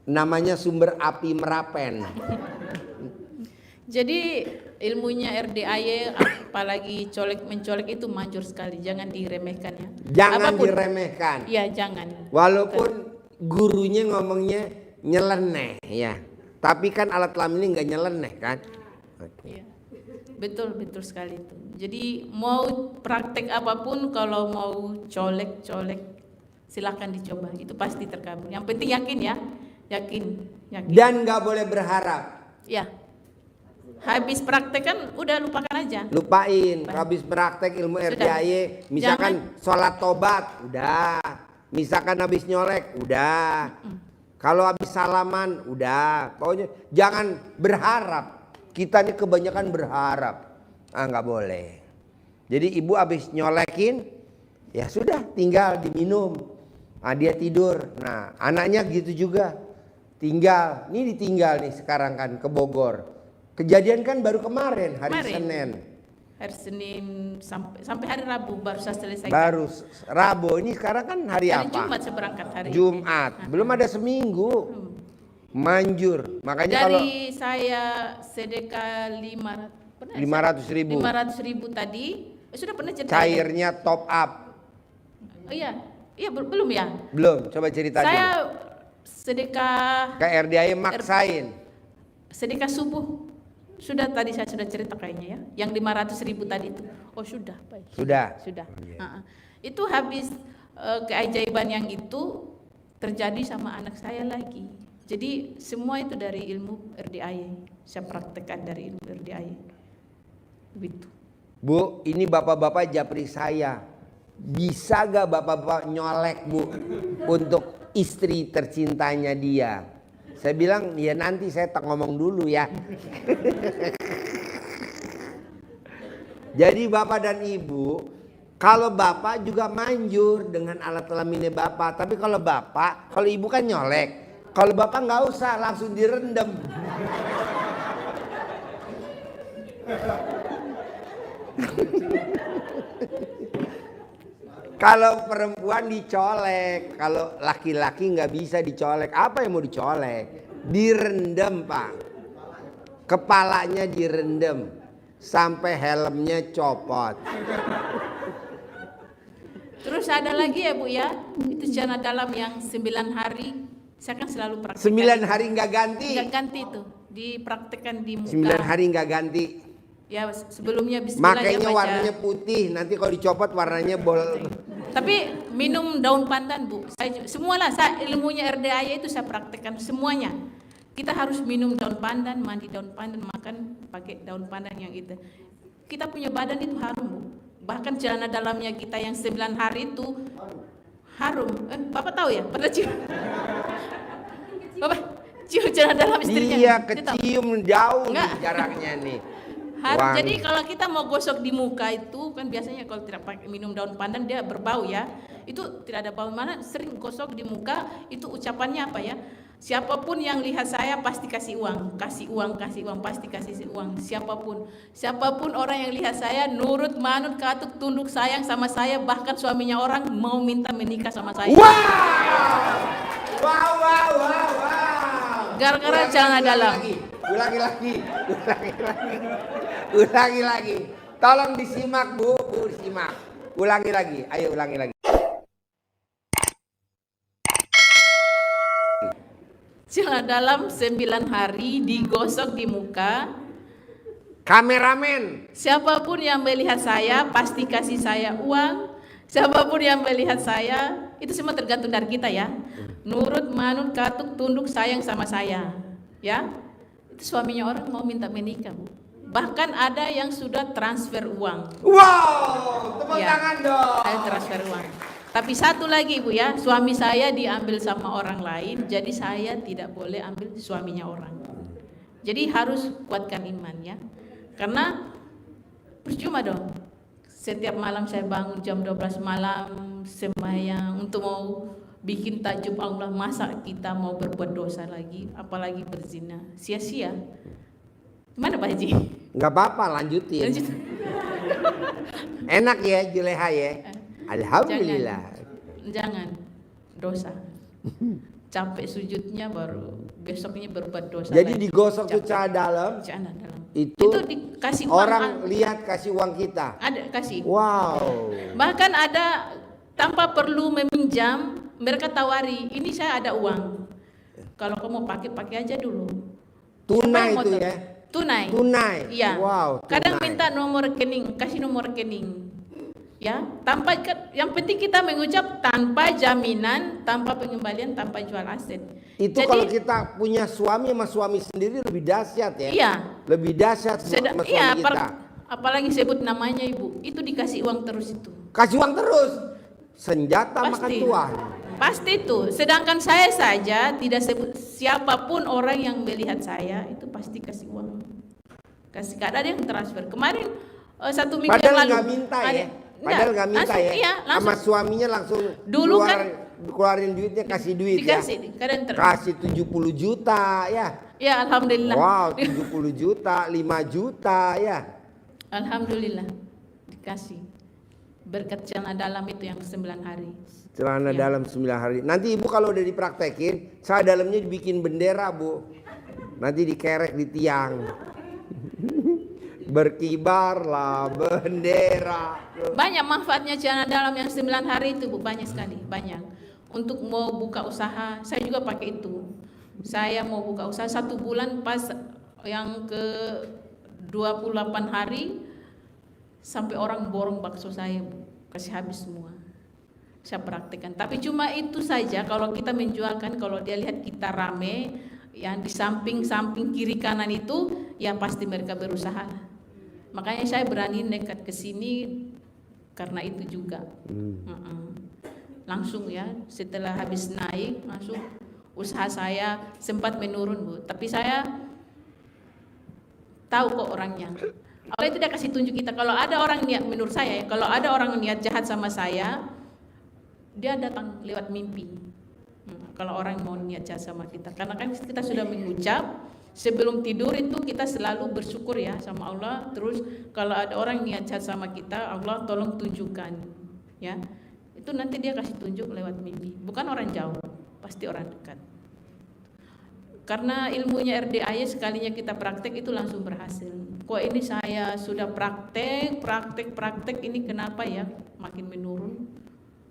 Namanya sumber api Merapen. Jadi ilmunya RDAY apalagi mencolek itu manjur sekali, jangan diremehkan ya. Jangan Apapun. diremehkan. Iya, jangan. Walaupun gurunya ngomongnya nyeleneh ya. Tapi kan alat kelamin ini nggak nyeleneh kan? Oke. Iya. Betul sekali itu. Jadi mau praktek apapun, kalau mau colek silakan dicoba, itu pasti terkabul. Yang penting yakin ya, yakin. Dan nggak boleh berharap. Ya. Habis praktek kan udah lupakan aja. Lupain. Habis praktek ilmu Sudah. RDAY, misalkan sholat tobat, udah. Misalkan habis nyolek, udah. Kalau habis salaman, udah. Pokoknya jangan berharap. Kita ini kebanyakan berharap. Nggak boleh. Jadi ibu habis nyolekin, ya sudah tinggal diminum. Dia tidur. Nah anaknya gitu juga. Tinggal, ini ditinggal nih sekarang kan ke Bogor. Kejadian kan baru kemarin, hari Senin. Hari Senin sampai hari Rabu baru saya selesaikan. Baru Rabu, ini sekarang kan hari apa? Jumat saya berangkat hari Jumat, belum ada seminggu. Manjur, makanya kalau dari saya sedekah 500 500.000 ribu tadi sudah pernah cerita. cairnya top up. Oh iya, belum ya. Belum, coba cerita Saya dulu. sedekah Ke RDAY maksain. sedekah subuh. Sudah tadi saya sudah cerita kayaknya ya. Yang 500.000 tadi itu. Oh sudah, baik. Sudah. Itu habis keajaiban yang itu terjadi sama anak saya lagi. Jadi semua itu dari ilmu RDAY. Saya praktekkan dari ilmu RDAY. Begitu. Bu, ini bapak-bapak japri saya. Bisa gak bapak-bapak nyolek, Bu, untuk istri tercintanya dia? Saya bilang, ya nanti saya tak ngomong dulu ya. Jadi bapak dan ibu, kalau bapak juga manjur dengan alat kelaminnya bapak. Tapi kalau bapak, kalau ibu kan nyolek. Kalau bapak nggak usah, langsung direndam. Kalau perempuan dicolek, kalau laki-laki nggak bisa dicolek. Apa yang mau dicolek? Direndam, Pak. Kepalanya direndam sampai helmnya copot. Terus ada lagi ya Bu ya, itu jana dalam yang 9 hari. Saya kan selalu praktekkan. 9 hari nggak ganti. Nggak ganti itu, dipraktekkan di muka. 9 hari nggak ganti. Ya sebelumnya bismillah ya Makanya baca. warnanya putih. Nanti kalau dicopot warnanya bol. Tapi minum daun pandan Bu. Semualah ilmunya RDAY itu saya praktekkan semuanya. Kita harus minum daun pandan, mandi daun pandan, makan pakai daun pandan yang itu. Kita punya badan itu harum Bu. Bahkan celana dalamnya kita yang 9 hari itu harum. Bapak tahu ya? Pernah cium? Bapak cium celana dalam istrinya? Dia Dia tahu? kecium jauh Enggak. nih jaraknya nih. Harus. Wangi. Jadi kalau kita mau gosok di muka itu kan biasanya kalau tidak pakai minum daun pandan dia berbau ya. Itu tidak ada bau, mana sering gosok di muka itu ucapannya apa ya? Siapapun yang lihat saya pasti kasih uang, kasih uang, pasti kasih uang. Siapapun orang yang lihat saya nurut, manut, katut, tunduk, sayang sama saya, bahkan suaminya orang mau minta menikah sama saya. Wow. Gara-gara celana dalam. Ulangi lagi. Tolong disimak Bu, disimak. Ulangi lagi, ayo ulangi lagi. celana dalam 9 hari digosok di muka. Kameramen. Siapapun yang melihat saya pasti kasih saya uang. Siapapun yang melihat saya, itu semua tergantung dari kita ya. Nurut, manut, katuk, tunduk, sayang sama saya. Ya, itu suaminya orang mau minta menikah, Bu. Bahkan ada yang sudah transfer uang. Wow, tepuk Ya, tangan dong. saya transfer uang. Tapi satu lagi, Bu ya, suami saya diambil sama orang lain, jadi saya tidak boleh ambil suaminya orang. Jadi harus kuatkan iman ya. Karena percuma dong. Setiap malam saya bangun jam 12 malam sembahyang untuk mau bikin tajuk Allah, masa kita mau berbuat dosa lagi, apalagi berzina, sia-sia. Gimana Pak Haji? Nggak apa-apa, lanjutin. Lanjut. Enak ya Juleha ya. Alhamdulillah. Jangan dosa. Capek sujudnya baru besoknya berbuat dosa. Jadi lagi. digosok tuh Capek. celana dalam. Celana dalam. Itu dikasih uang. orang lihat kasih uang kita. Ada kasih. Wow. Bahkan ada tanpa perlu meminjam, mereka tawari, ini saya ada uang. Kalau kamu mau pakai aja dulu. Tunai Siapa yang itu mau ya. Tunai. Tunai. Iya. Wow. Kadang tunai. minta nomor rekening, kasih nomor rekening. Ya, yang penting kita mengucap tanpa jaminan, tanpa pengembalian, tanpa jual aset. Itu Jadi, kalau kita punya suami sama suami sendiri lebih dahsyat ya. Iya. Lebih dahsyat sama suami Iya, kita. apalagi sebut namanya Ibu, itu dikasih uang terus itu. Kasih uang terus. Senjata makan tuan. Pasti itu. Sedangkan saya saja tidak sebut siapapun orang yang melihat saya itu pasti kasih uang. Kasih ada yang transfer. Kemarin 1 minggu yang Padahal lalu. nggak minta ya. Padahal nggak minta langsung, ya. Iya, langsung. Sama suaminya langsung Dulu kan keluarin duitnya, kasih duit dikasih, ya. kadang Kasih 70 juta ya. Ya alhamdulillah. Wow, 70 juta, 5 juta ya. Alhamdulillah dikasih. Berkat celana dalam itu yang 9 hari. Celana Ya. dalam 9 hari. Nanti Ibu kalau udah dipraktekin, celana dalamnya dibikin bendera, Bu. Nanti dikerek di tiang. Berkibarlah bendera. Banyak manfaatnya celana dalam yang 9 hari itu, Bu, banyak sekali, banyak. Untuk mau buka usaha, saya juga pakai itu. Saya mau buka usaha 1 bulan, pas yang ke 28 hari sampai orang borong bakso saya, Bu, kasih habis semua. Saya praktekkan. Tapi cuma itu saja, kalau kita menjualkan, kalau dia lihat kita rame, yang di samping kiri kanan itu, ya pasti mereka berusaha. Makanya saya berani nekat ke sini karena itu juga. Langsung ya, setelah habis naik, langsung usaha saya sempat menurun, Bu. Tapi saya tahu kok orangnya. Allah itu dia kasih tunjuk kita. Kalau ada orang niat, menurut saya, kalau ada orang niat jahat sama saya, dia datang lewat mimpi. Kalau orang mau niat jahat sama kita, karena kan kita sudah mengucap sebelum tidur itu kita selalu bersyukur ya sama Allah. Terus kalau ada orang niat jahat sama kita, Allah tolong tunjukkan ya. Itu nanti dia kasih tunjuk lewat mimpi. Bukan orang jauh, pasti orang dekat. Karena ilmunya RDAY sekalinya kita praktek itu langsung berhasil. Kok ini saya sudah praktek ini kenapa ya makin menurun?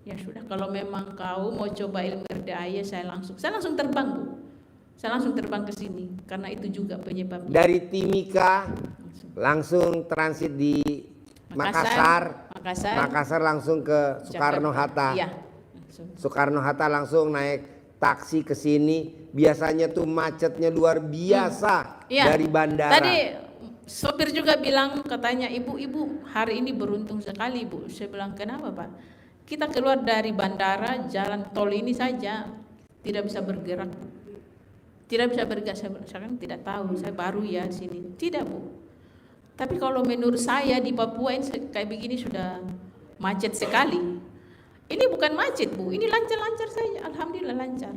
Ya sudah, kalau memang kau mau coba ilmu RDAY, saya langsung terbang, Bu. Saya langsung terbang ke sini karena itu juga penyebabnya. Dari Timika langsung transit di Makassar langsung ke Soekarno-Hatta. Iya. Soekarno-Hatta langsung naik taksi ke sini. Biasanya tuh macetnya luar biasa dari bandara. Tadi sopir juga bilang, katanya ibu hari ini beruntung sekali, Bu. Saya bilang kenapa, Pak? Kita keluar dari bandara, jalan tol ini saja tidak bisa bergerak. Tidak bisa bergerak, saya kan tidak tahu, saya baru ya sini. Tidak, Bu. Tapi kalau menurut saya di Papua ini kayak begini sudah macet sekali. Ini bukan macet, Bu. Ini lancar-lancar saja. Alhamdulillah lancar.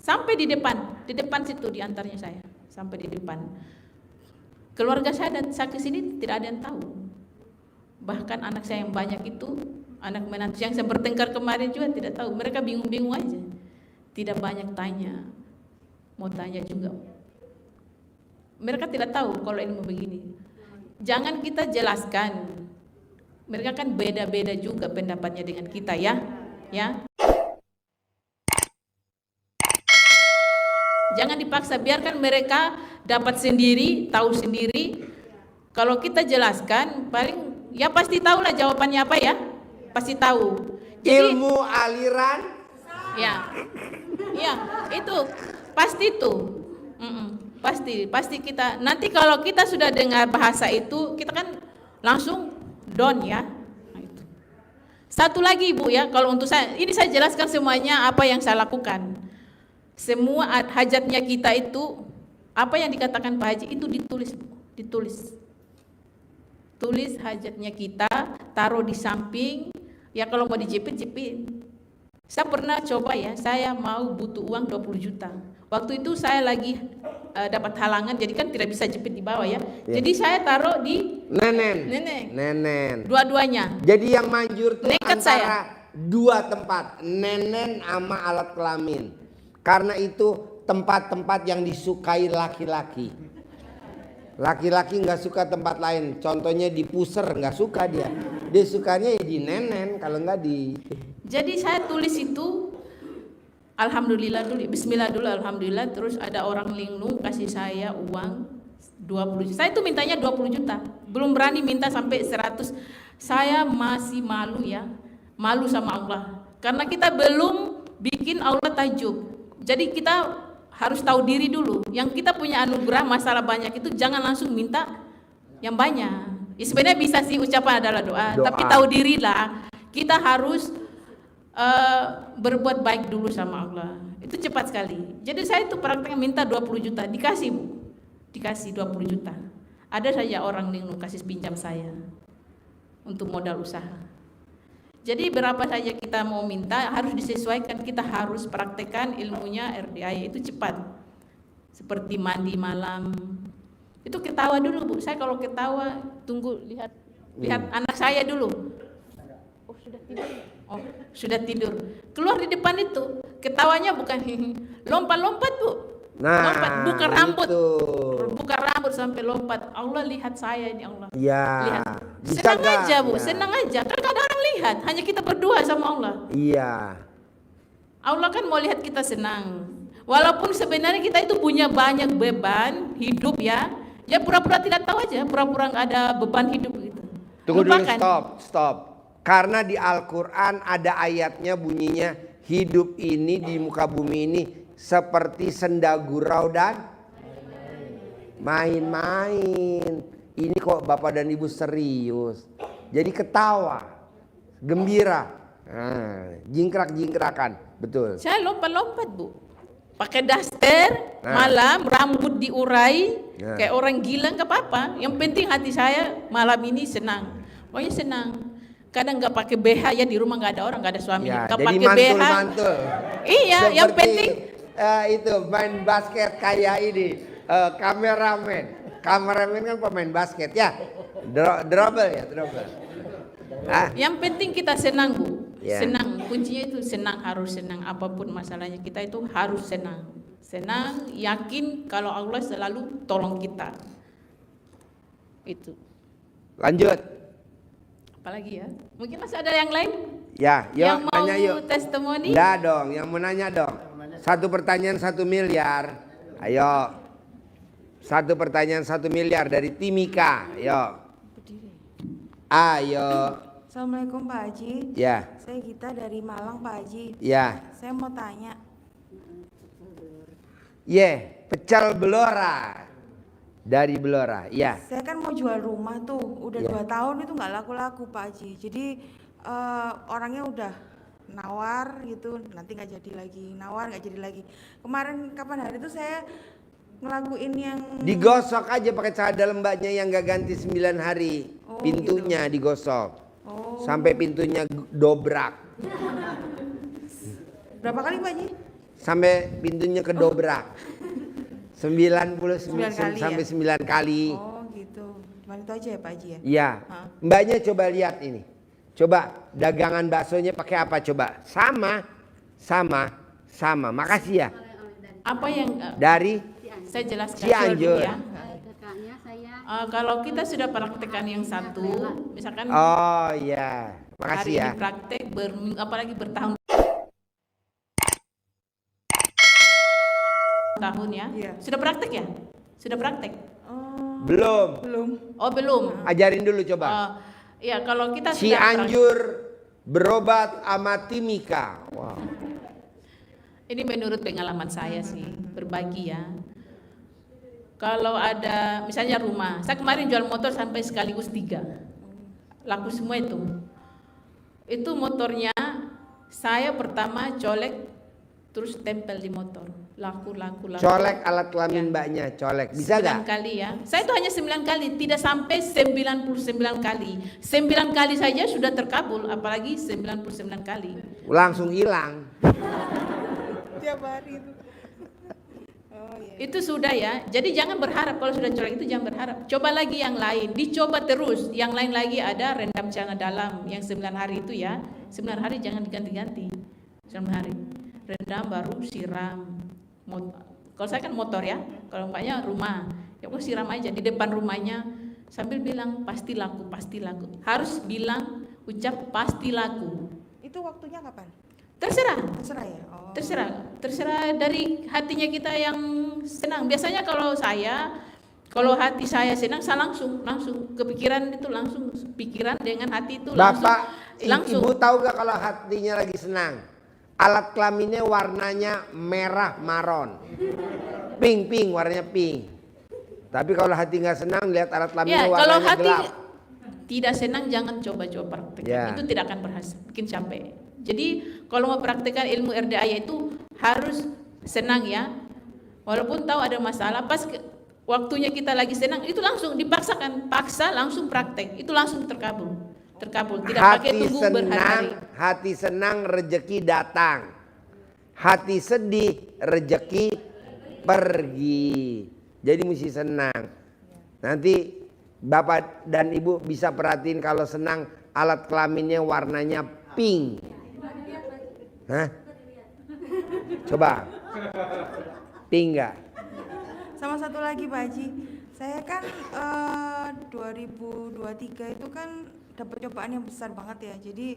Sampai di depan situ di antaranya saya, sampai di depan. Keluarga saya dan saya ke sini tidak ada yang tahu. Bahkan anak saya yang banyak itu, anak menantu yang saya bertengkar kemarin juga tidak tahu. Mereka bingung-bingung aja. Tidak banyak tanya. Mau tanya juga. Mereka tidak tahu kalau ilmu begini. Jangan kita jelaskan. Mereka kan beda-beda juga pendapatnya dengan kita ya. Ya. Jangan dipaksa, biarkan mereka dapat sendiri, tahu sendiri. Kalau kita jelaskan, paling ya pasti tahu lah jawabannya apa ya, pasti tahu. Jadi, Ilmu aliran ya, ya itu pasti itu, pasti kita. Nanti kalau kita sudah dengar bahasa itu, kita kan langsung down ya. Nah, itu. Satu lagi Bu ya, kalau untuk saya, ini saya jelaskan semuanya apa yang saya lakukan. Semua hajatnya kita itu, apa yang dikatakan Pak Haji itu ditulis Bu, ditulis. Tulis hajatnya kita, taruh di samping. Ya kalau mau dijepit, jepit. Saya pernah coba ya, saya mau butuh uang 20 juta. Waktu itu saya lagi dapat halangan, jadi kan tidak bisa jepit di bawah ya. Jadi saya taruh di nenen. Dua-duanya. Jadi yang manjur tuh Nekat antara dua tempat, nenen sama alat kelamin. Karena itu tempat-tempat yang disukai laki-laki. Laki-laki nggak suka tempat lain. Contohnya di puser nggak suka dia. Dia sukanya ya di nenen, kalau nggak di. Jadi saya tulis itu, alhamdulillah dulu, bismillah dulu, alhamdulillah. Terus ada orang linglung kasih saya uang 20 juta. Saya itu mintanya 20 juta. Belum berani minta sampai 100. Saya masih malu ya. Malu sama Allah. Karena kita belum bikin Allah tajub. Jadi kita harus tahu diri dulu. Yang kita punya anugerah masalah banyak itu jangan langsung minta yang banyak. Ya sebenarnya bisa sih ucapan adalah doa. Tapi tahu diri lah. Kita harus berbuat baik dulu sama Allah. Itu cepat sekali. Jadi saya itu prakteknya minta 20 juta. Dikasih Bu. Dikasih 20 juta. Ada saja orang yang kasih pinjam saya untuk modal usaha. Jadi berapa saja kita mau minta harus disesuaikan, kita harus praktekkan ilmunya RDI itu cepat. Seperti mandi malam. Itu ketawa dulu Bu. Saya kalau ketawa tunggu lihat anak saya dulu. Oh sudah tidur. Oh sudah tidur. Keluar di depan itu ketawanya bukan lompat-lompat Bu. Nah, lompat, buka rambut. Itu. Buka rambut sampai lompat. Allah lihat saya ini Allah. Ya. Lihat. Bisa Senang gak? aja Bu, Ya. senang aja. Kan gak ada orang lihat, hanya kita berdua sama Allah. Iya. Allah kan mau lihat kita senang. Walaupun sebenarnya kita itu punya banyak beban hidup ya. Ya pura-pura tidak tahu aja, pura-pura nggak ada beban hidup gitu. Tunggu dulu, Lupakan. stop. Karena di Al-Quran ada ayatnya bunyinya hidup ini di muka bumi ini seperti senda gurau dan main-main. Ini kok Bapak dan Ibu serius. Jadi ketawa, gembira, jingkrak-jingkrakan, betul. Saya lompat-lompat Bu. Pakai daster, malam rambut diurai, kayak orang gila nggak apa-apa. Yang penting hati saya malam ini senang. Pokoknya senang. Kadang nggak pakai BH ya di rumah nggak ada orang, nggak ada suami. Ya, Nggak jadi pakai BH. mantul-mantul. Iya, yang penting itu main basket kayak ini kameramen kan pemain basket ya, dribble. Yang penting kita senang Bu. Ya. Senang, kuncinya itu senang, harus senang. Apapun masalahnya kita itu harus senang. Senang, yakin kalau Allah selalu tolong kita. Itu. Lanjut. Apalagi ya? Mungkin masih ada yang lain? Ya, Yang yuk mau tanya yuk. testimoni? Enggak dong, yang mau nanya dong. Satu pertanyaan 1 miliar. Ayo. Satu pertanyaan 1 miliar dari Timika. Ayo. Assalamualaikum Pak Haji. Ya. Saya Gita dari Malang Pak Haji. Ya. Saya mau tanya. Pecel Belora. Dari Belora. Ya. Saya kan mau jual rumah tuh. Udah 2 tahun itu nggak laku-laku Pak Haji. Jadi orangnya udah nawar gitu. Nanti nggak jadi lagi. Nawar nggak jadi lagi. Kemarin kapan hari itu saya ngelakuin yang Digosok aja pakai cahaya lembaknya yang gak ganti 9 hari. Oh, Pintunya digosok. Oh. Sampai pintunya dobrak. Berapa kali Pak Haji? Sampai pintunya kedobrak. 99 kali sampai ya? 9 kali. Oh gitu. Cuma itu aja ya Pak Haji ya? Iya. Mbaknya coba lihat ini. Coba dagangan baksonya pakai apa coba? Sama. Makasih ya. Apa yang Dari saya jelaskan Cianjur. dulu ya. Kalau kita sudah praktekkan yang satu, misalkan Oh iya. Makasih hari ya. ini praktek, apalagi bertahun tahun ya. Iya. Sudah praktek ya? Sudah praktek? Oh, Belum. belum. Oh belum. Ajarin dulu coba. Ya kalau kita sudah Cianjur berobat sama Timika. Wow. ini menurut pengalaman saya sih, berbagi ya. Kalau ada misalnya rumah, saya kemarin jual motor sampai sekaligus 3, laku semua itu. Itu motornya saya pertama colek, terus tempel di motor, laku. Colek alat kelamin mbaknya, colek. Bisa 9 gak? kali ya. Saya itu hanya 9 kali, tidak sampai 99 kali. 9 kali saja sudah terkabul, apalagi 99 kali. Langsung hilang. Tiap hari itu. Oh iya. Itu sudah ya. Jadi jangan berharap kalau sudah colek itu, jangan berharap. Coba lagi yang lain, dicoba terus. Yang lain lagi ada rendam celana dalam yang 9 hari itu ya. 9 hari jangan diganti-ganti. 9 hari. Rendam baru siram. Kalau saya kan motor ya, kalau mbaknya rumah. Ya aku siram aja di depan rumahnya sambil bilang pasti laku. Harus bilang, ucap pasti laku. Itu waktunya kapan? Terserah. Terserah ya. Oh. Terserah dari hatinya kita yang senang. Biasanya kalau hati saya senang, saya langsung kepikiran itu, langsung pikiran dengan hati itu Bapak, langsung. Ibu tahu gak kalau hatinya lagi senang? Alat kelaminnya warnanya merah maron. Pink warnanya pink. Tapi kalau hati nggak senang, lihat alat kelaminnya Ya, warnanya kalau hati gelap. tidak senang jangan coba-coba praktekkan. Ya. Itu tidak akan berhasil, bikin capek. Jadi kalau mau praktekkan ilmu RDA itu harus senang ya. Walaupun tahu ada masalah, pas waktunya kita lagi senang itu langsung dipaksakan, paksa langsung praktek. Itu langsung terkabul, tidak pakai tunggu berhari-hari. Hati senang rezeki datang. Hati sedih rezeki pergi. Jadi mesti senang. Nanti Bapak dan Ibu bisa perhatiin kalau senang alat kelaminnya warnanya pink. Hah? Coba. Pink nggak? Sama satu lagi Pak Haji, saya kan 2023 itu kan dapat cobaan yang besar banget ya. Jadi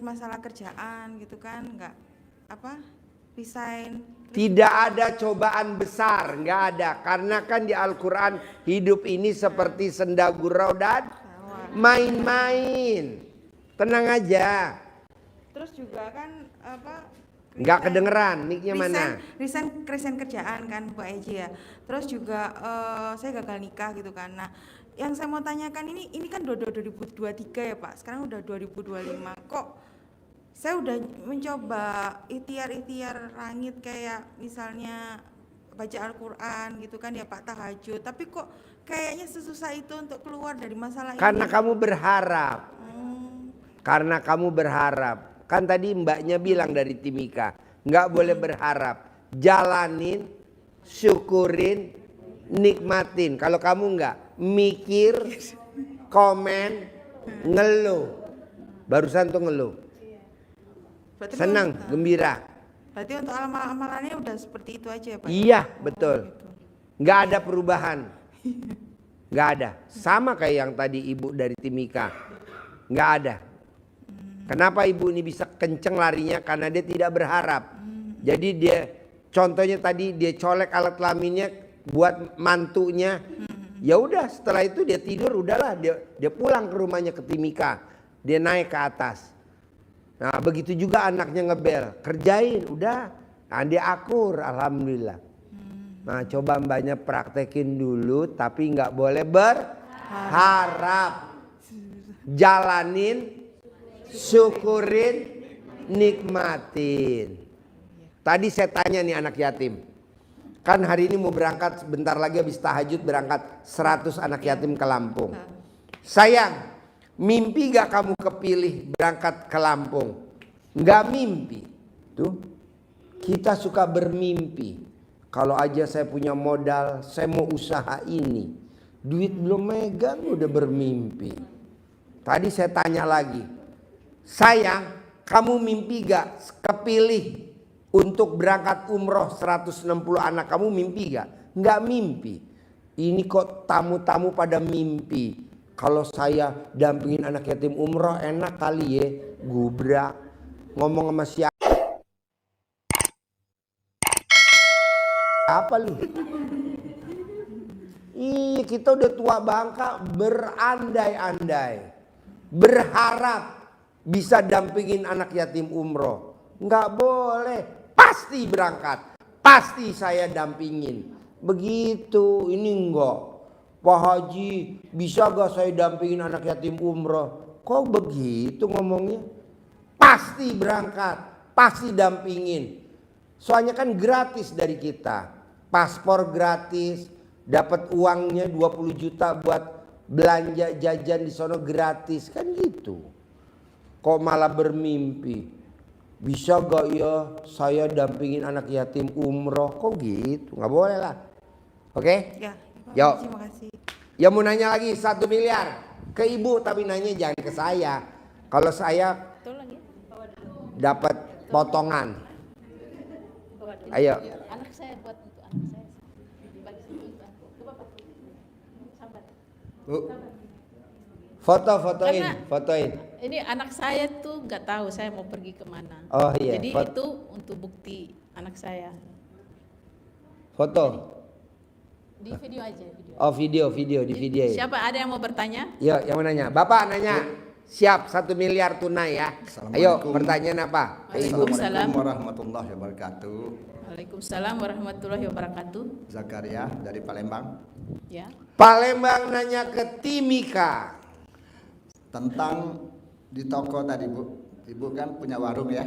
masalah kerjaan gitu kan, nggak resign. Tidak ada cobaan besar, nggak ada. Karena kan di Al-Quran hidup ini seperti senda gurau dan main-main. Tenang aja. Terus juga kan Nggak kedengeran, mic-nya mana? resign kerjaan kan Bu Eji ya. Terus juga saya gagal nikah gitu kan. Nah, yang saya mau tanyakan ini kan 2023 ya Pak. Sekarang udah 2025. Kok saya udah mencoba ikhtiar langit kayak misalnya baca Al-Qur'an gitu kan ya Pak, tahajud. Tapi kok kayaknya sesusah itu untuk keluar dari masalah Karena ini. kamu berharap. Karena kamu berharap. Kan tadi mbaknya bilang dari Timika, nggak boleh berharap, jalanin, syukurin, nikmatin. Kalau kamu nggak mikir, komen, ngeluh, barusan tuh ngeluh, Berarti senang, gembira. Berarti untuk amalannya udah seperti itu aja ya Pak? Iya betul, nggak ada perubahan, nggak ada. Sama kayak yang tadi ibu dari Timika, nggak ada. Kenapa ibu ini bisa kenceng larinya? Karena dia tidak berharap. Jadi dia, contohnya tadi dia colek alat kelaminnya buat mantunya. Ya udah, setelah itu dia tidur, udahlah dia pulang ke rumahnya ke Timika. Dia naik ke atas. Nah begitu juga anaknya ngebel, kerjain, udah. Nah, dia akur, alhamdulillah. Nah coba mbaknya praktekin dulu, tapi nggak boleh berharap. Jalanin, syukurin, nikmatin. Tadi saya tanya nih anak yatim. Kan hari ini mau berangkat, sebentar lagi habis tahajud berangkat 100 anak yatim ke Lampung. Sayang, mimpi gak kamu kepilih berangkat ke Lampung? Gak mimpi. Tuh, kita suka bermimpi. Kalau aja saya punya modal, saya mau usaha ini. Duit belum megang udah bermimpi. Tadi saya tanya lagi. Sayang, kamu mimpi gak kepilih untuk berangkat umroh 160 anak? Kamu mimpi gak? Nggak mimpi. Ini kok tamu-tamu pada mimpi. Kalau saya dampingin anak yatim umroh enak kali ya. Gubrak. Ngomong sama siapa? apa lu? Ih, kita udah tua bangka berandai-andai, berharap bisa dampingin anak yatim umroh. Nggak boleh, pasti berangkat, pasti saya dampingin. Begitu, ini enggak. Pak Haji, bisa gak saya dampingin anak yatim umroh? Kok begitu ngomongnya? Pasti berangkat, pasti dampingin. Soalnya kan gratis dari kita. Paspor gratis, dapat uangnya 20 juta buat belanja jajan di sono gratis, kan gitu. Kok malah bermimpi, bisa gak ya saya dampingin anak yatim umroh? Kok gitu, nggak boleh lah. Oke? Ya, Yuk. terima kasih. Ya mau nanya lagi 1 miliar ke ibu, tapi nanya jangan ke saya. Kalau saya Tolong ya. dapat potongan. Ayo. Anak saya buat untuk anak saya. Bagi coba Pak. Sabar. Bu. Fotoin, Karena- fotoin. Ini anak saya tuh nggak tahu saya mau pergi kemana. Oh iya, Jadi itu untuk bukti anak saya. Foto. Di video aja. Video. Oh video di video. Siapa ada yang mau bertanya? Ya, yang mau nanya? Bapak nanya. Siap 1 miliar tunai ya. Ayo, Assalamualaikum. pertanyaan apa? Ke ibu. Waalaikumsalam. Warahmatullahi wabarakatuh. Waalaikumsalam warahmatullahi wabarakatuh. Zakaria dari Palembang. Ya. Palembang nanya ke Timika. Tentang di toko tadi Bu, Ibu kan punya warung ya.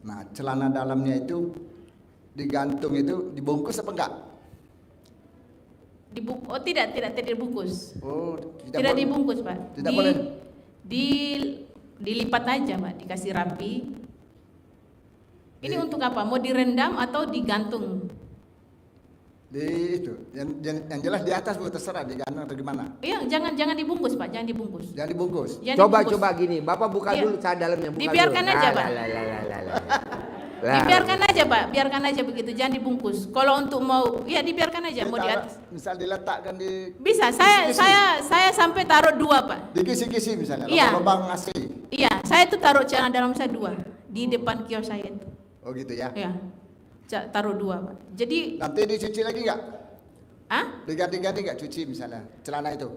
Nah celana dalamnya itu digantung itu dibungkus apa enggak? Oh tidak dibungkus. Oh Tidak boleh. dibungkus Pak. Tidak boleh. Dilipat aja Pak, dikasih rapi. Ini untuk apa? Mau direndam atau digantung? Di itu yang jelas di atas Bu, terserah digantung atau di mana. Iya, jangan dibungkus Pak, jangan dibungkus. Jangan dibungkus. Jangan Coba dibungkus. gini, Bapak buka Iya. dulu cara dalamnya. Buka Dibiarkan dulu. aja, Pak. Lah. Dibiarkan aja Pak, biarkan aja begitu, jangan dibungkus. Kalau untuk mau, ya dibiarkan aja mau di Ditaruh- atas. Misal diletakkan di Bisa, saya sampai taruh 2 Pak. di kisi-kisi misalnya, Iya. lubang nasi. Iya, saya tuh taruh celana dalam saya 2 di depan kios saya itu. Oh gitu ya. Ya, taruh 2 Pak. Jadi, Nanti dicuci lagi enggak? Diganti-ganti enggak cuci misalnya celana itu?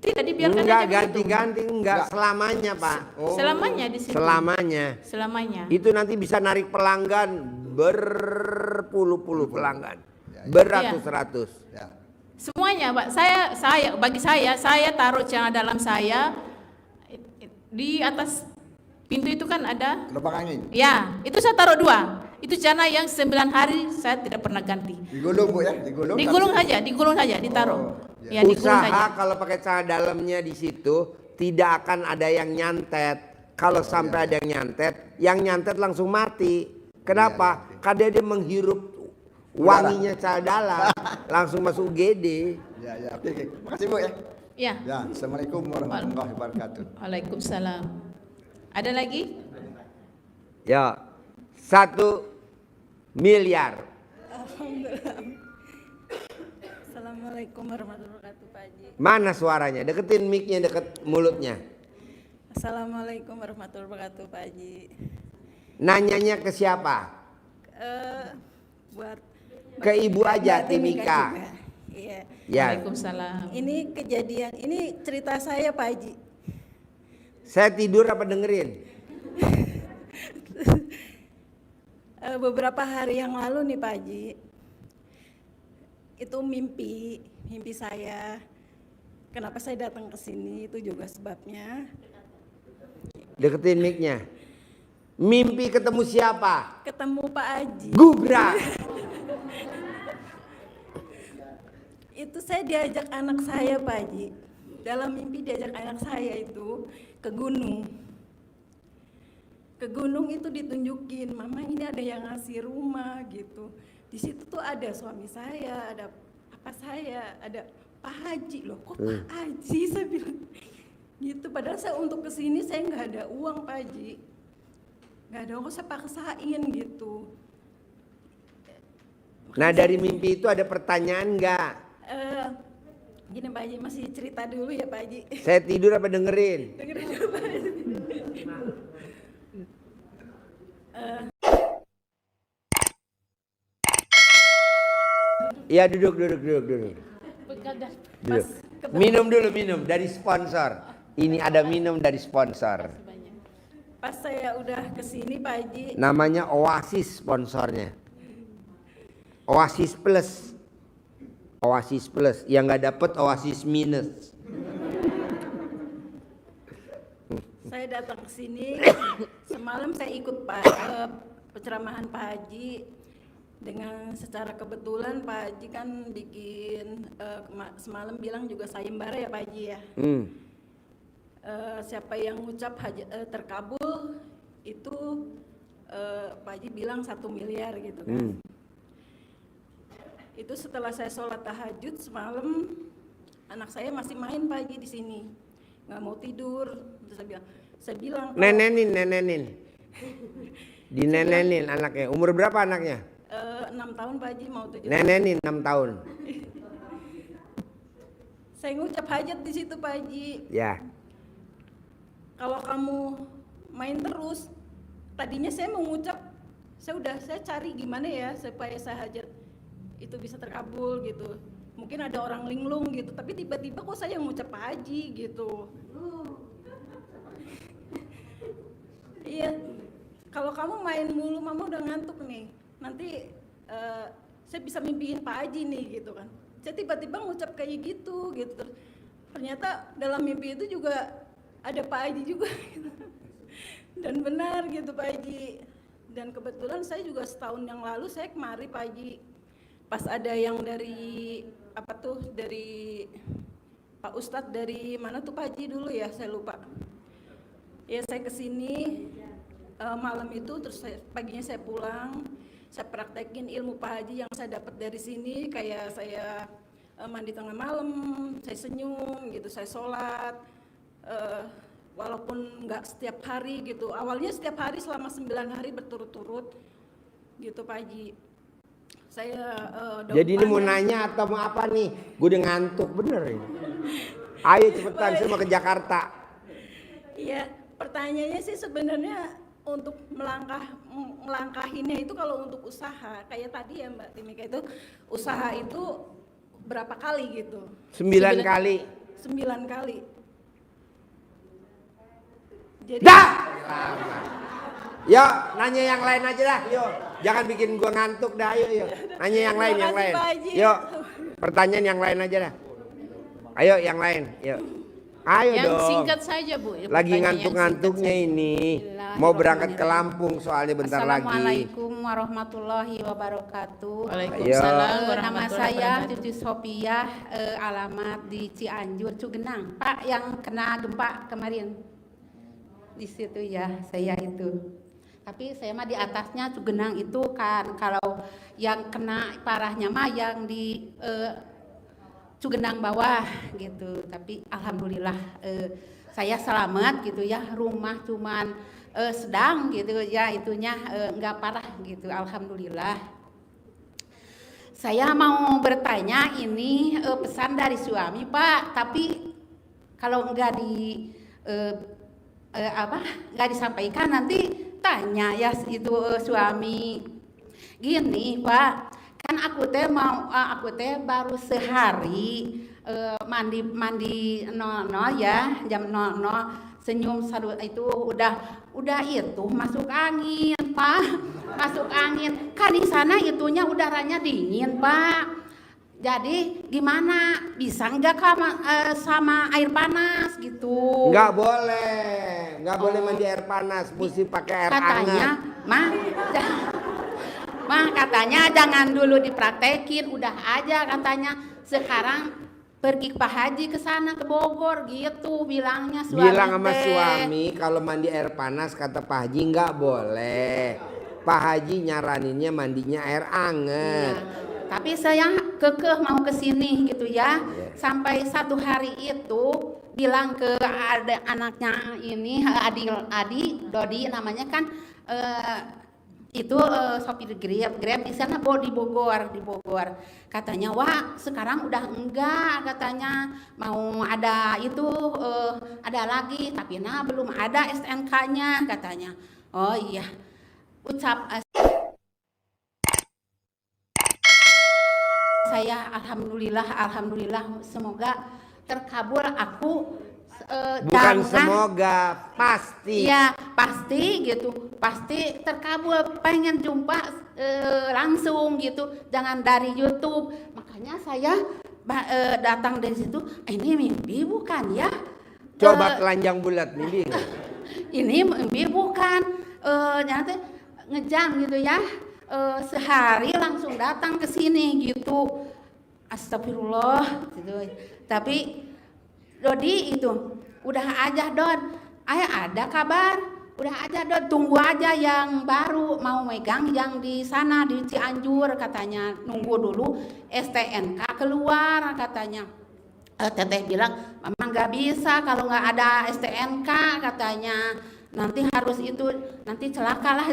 tidak dibiarkan Enggak aja begitu. ganti-ganti, enggak selamanya Pak. Selamanya di situ. Selamanya. Itu nanti bisa narik pelanggan berpuluh-puluh pelanggan, Iya. beratus-ratus. Ya. Semuanya Pak, bagi saya taruh celana dalam saya di atas pintu itu kan ada. Lubang angin. Ya, itu saya taruh 2. Itu celana yang 9 hari saya tidak pernah ganti. Digulung Bu ya, digulung. Digulung saja, ditaruh. Ya. Ya, digulung saja. Usaha kalau pakai celana dalamnya di situ tidak akan ada yang nyantet. Kalau sampai ada yang nyantet langsung mati. Kenapa? Karena dia menghirup wanginya celana dalam, langsung masuk UGD. Ya, oke. Makasih Bu ya. Ya. Ya, Assalamualaikum warahmatullahi wabarakatuh. Waalaikumsalam. Ada lagi? Ya, 1 miliar. Assalamualaikum warahmatullahi wabarakatuh Pak Haji. Mana suaranya? Deketin mic-nya, deket mulutnya. Assalamualaikum warahmatullahi wabarakatuh Pak Haji. Nanyanya ke siapa? Buat Ke ibu aja, Mbak Timika. juga. Iya. Ya, Waalaikumsalam. Ini kejadian, ini cerita saya Pak Haji. saya tidur apa dengerin? Beberapa hari yang lalu nih Pak Haji, itu mimpi saya. Kenapa saya datang ke sini itu juga sebabnya. Deketin mic-nya. Mimpi ketemu siapa? Ketemu Pak Haji. Gubrak. Itu saya diajak anak saya Pak Haji. Dalam mimpi diajak anak saya itu ke gunung. Ke gunung itu ditunjukin, mama ini ada yang ngasih rumah gitu. Di situ tuh ada suami saya, ada papa saya, ada Pak Haji loh. Kok Pak Haji saya bilang gitu. Padahal saya untuk kesini saya nggak ada uang Pak Haji. Nggak ada uang, saya paksain gitu. Nah, dari mimpi itu ada pertanyaan nggak? Gini Pak Haji, masih cerita dulu ya Pak Haji. Saya tidur apa dengerin? Dengerin dulu Pak Haji. Iya duduk. Duduk. Minum dulu dari sponsor. Ini ada minum dari sponsor. Pas saya udah kesini Pak Haji. Namanya Oasis sponsornya. Oasis Plus. Yang nggak dapet Oasis minus. Saya datang ke sini, semalam saya ikut penceramahan Pak Haji. Dengan secara kebetulan Pak Haji kan bikin semalam bilang juga sayembara ya Pak Haji ya. Siapa yang ngucap terkabul itu Pak Haji bilang 1 miliar gitu kan. Itu setelah saya sholat tahajud semalam, anak saya masih main Pak Haji di sini, nggak mau tidur. Terus saya bilang nenenin dinenenin anaknya. Umur berapa anaknya? 6 tahun Pak Haji, mau 7 nenenin 6 tahun. Saya ngucap hajat di situ Pak Haji. Ya. Kalau kamu main terus, tadinya saya mau ngucap, saya cari gimana ya supaya saya hajat itu bisa terkabul gitu. Mungkin ada orang linglung gitu, tapi tiba-tiba kok saya ngucap Pak Haji gitu. Iya, kalau kamu main mulu, mama udah ngantuk nih. Nanti saya bisa mimpiin Pak Haji nih gitu kan. Saya tiba-tiba ngucap kayak gitu. Ternyata dalam mimpi itu juga ada Pak Haji juga. Gitu. Dan benar gitu Pak Haji. Dan kebetulan saya juga setahun yang lalu saya kemari Pak Haji. Pas ada yang dari dari Pak Ustadz dari mana tuh Pak Haji dulu ya, saya lupa. Ya saya kesini malam itu, terus paginya saya pulang, saya praktekin ilmu Pak Haji yang saya dapat dari sini, kayak saya mandi tengah malam, saya senyum gitu, saya sholat, walaupun nggak setiap hari gitu, awalnya setiap hari selama 9 hari berturut-turut gitu Pak Haji. Saya jadi ini mau nanya atau mau apa nih? Gue udah ngantuk bener ini. Ayo cepetan, saya mau ke Jakarta. Iya, pertanyaannya sih sebenarnya untuk melangkahinya itu kalau untuk usaha kayak tadi ya Mbak Timika, itu usaha itu berapa kali gitu? 9 kali. 9 kali. Jadi Yuk, nanya yang lain aja dah, yuk. Jangan bikin gua ngantuk dah, yuk. Nanya yang lain, Yuk, pertanyaan yang lain aja dah. Ayo yang lain, yuk. Ayo yang dong. singkat saja Bu. Lagi ngantuk-ngantuknya ini. Mau berangkat ke Lampung soalnya bentar lagi. Assalamualaikum warahmatullahi wabarakatuh. Waalaikumsalam Nama warahmatullahi saya wabarakatuh. Cucu Sopiah, alamat di Cianjur, Cugenang. Pak yang kena gempa kemarin. Di situ ya, saya itu. Tapi saya mah di atasnya Cugenang itu kan, kalau yang kena parahnya mah yang di Cugenang bawah gitu. Tapi alhamdulillah saya selamat gitu ya, rumah cuman sedang gitu ya, itunya enggak parah gitu, alhamdulillah. Saya mau bertanya, ini pesan dari suami Pak, tapi kalau enggak nggak disampaikan nanti tanya ya itu suami. Gini Pak, kan aku teh baru sehari mandi nono ya, jam nono senyum saru itu udah itu masuk angin Pak, masuk angin kan di sana itunya udaranya dingin Pak. Jadi gimana, bisa nggak sama air panas gitu? Nggak boleh mandi air panas, mesti pakai air katanya, hangat. Katanya jangan dulu dipraktekin, udah aja katanya. Sekarang pergi Pak Haji ke sana ke Bogor gitu, bilangnya suami. Bilang sama suami kalau mandi air panas, kata Pak Haji nggak boleh. Pak Haji nyaraninnya mandinya air hangat. Iya. Tapi saya kekeh mau ke sini gitu ya. Sampai 1 hari itu bilang ke ada anaknya ini, Adi Dodi namanya kan, itu sopir Grab di sana di Bogor. Katanya, wah sekarang udah enggak, katanya mau ada itu ada lagi, tapi belum ada SNK-nya katanya. Oh iya, ucap saya alhamdulillah semoga terkabul aku Bukan jangan- semoga, pasti. Iya pasti gitu, pasti terkabul, pengen jumpa langsung gitu, jangan dari YouTube. Makanya saya datang dari situ, ini mimpi bukan ya? Coba telanjang bulat mimpi nggak? Ini mimpi bukan, nyata ngejam gitu ya, sehari langsung datang ke sini gitu. Astagfirullah gitu. Tapi Dodi itu udah aja Don, ada kabar, udah aja Don, tunggu aja yang baru mau megang yang di sana di Cianjur katanya, nunggu dulu STNK keluar katanya. Teteh bilang memang nggak bisa kalau nggak ada STNK katanya, nanti harus itu, nanti celakalah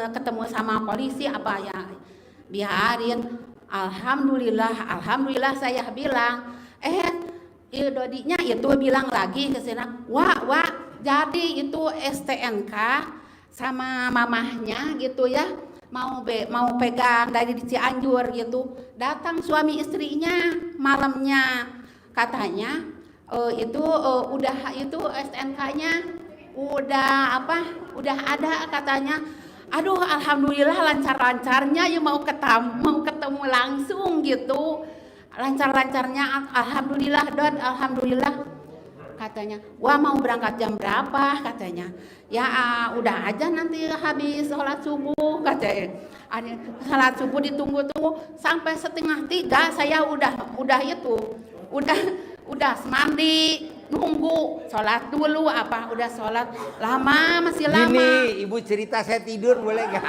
ketemu sama polisi apa ya, biarin. Alhamdulillah saya bilang, Dodinya itu bilang lagi ke sana, wah, jadi itu STNK sama mamahnya gitu ya, mau pegang dari di Cianjur gitu, datang suami istrinya malamnya katanya, udah itu STNK-nya udah ada katanya. Aduh alhamdulillah lancar-lancarnya ya mau ketemu langsung gitu. Lancar-lancarnya alhamdulillah Don, alhamdulillah katanya. Wah mau berangkat jam berapa katanya. Ya udah aja nanti habis sholat subuh katanya. Sholat subuh ditunggu-tunggu sampai 2:30 saya udah mandi, nunggu sholat dulu udah sholat lama, masih lama. Gini, ibu cerita saya tidur boleh nggak?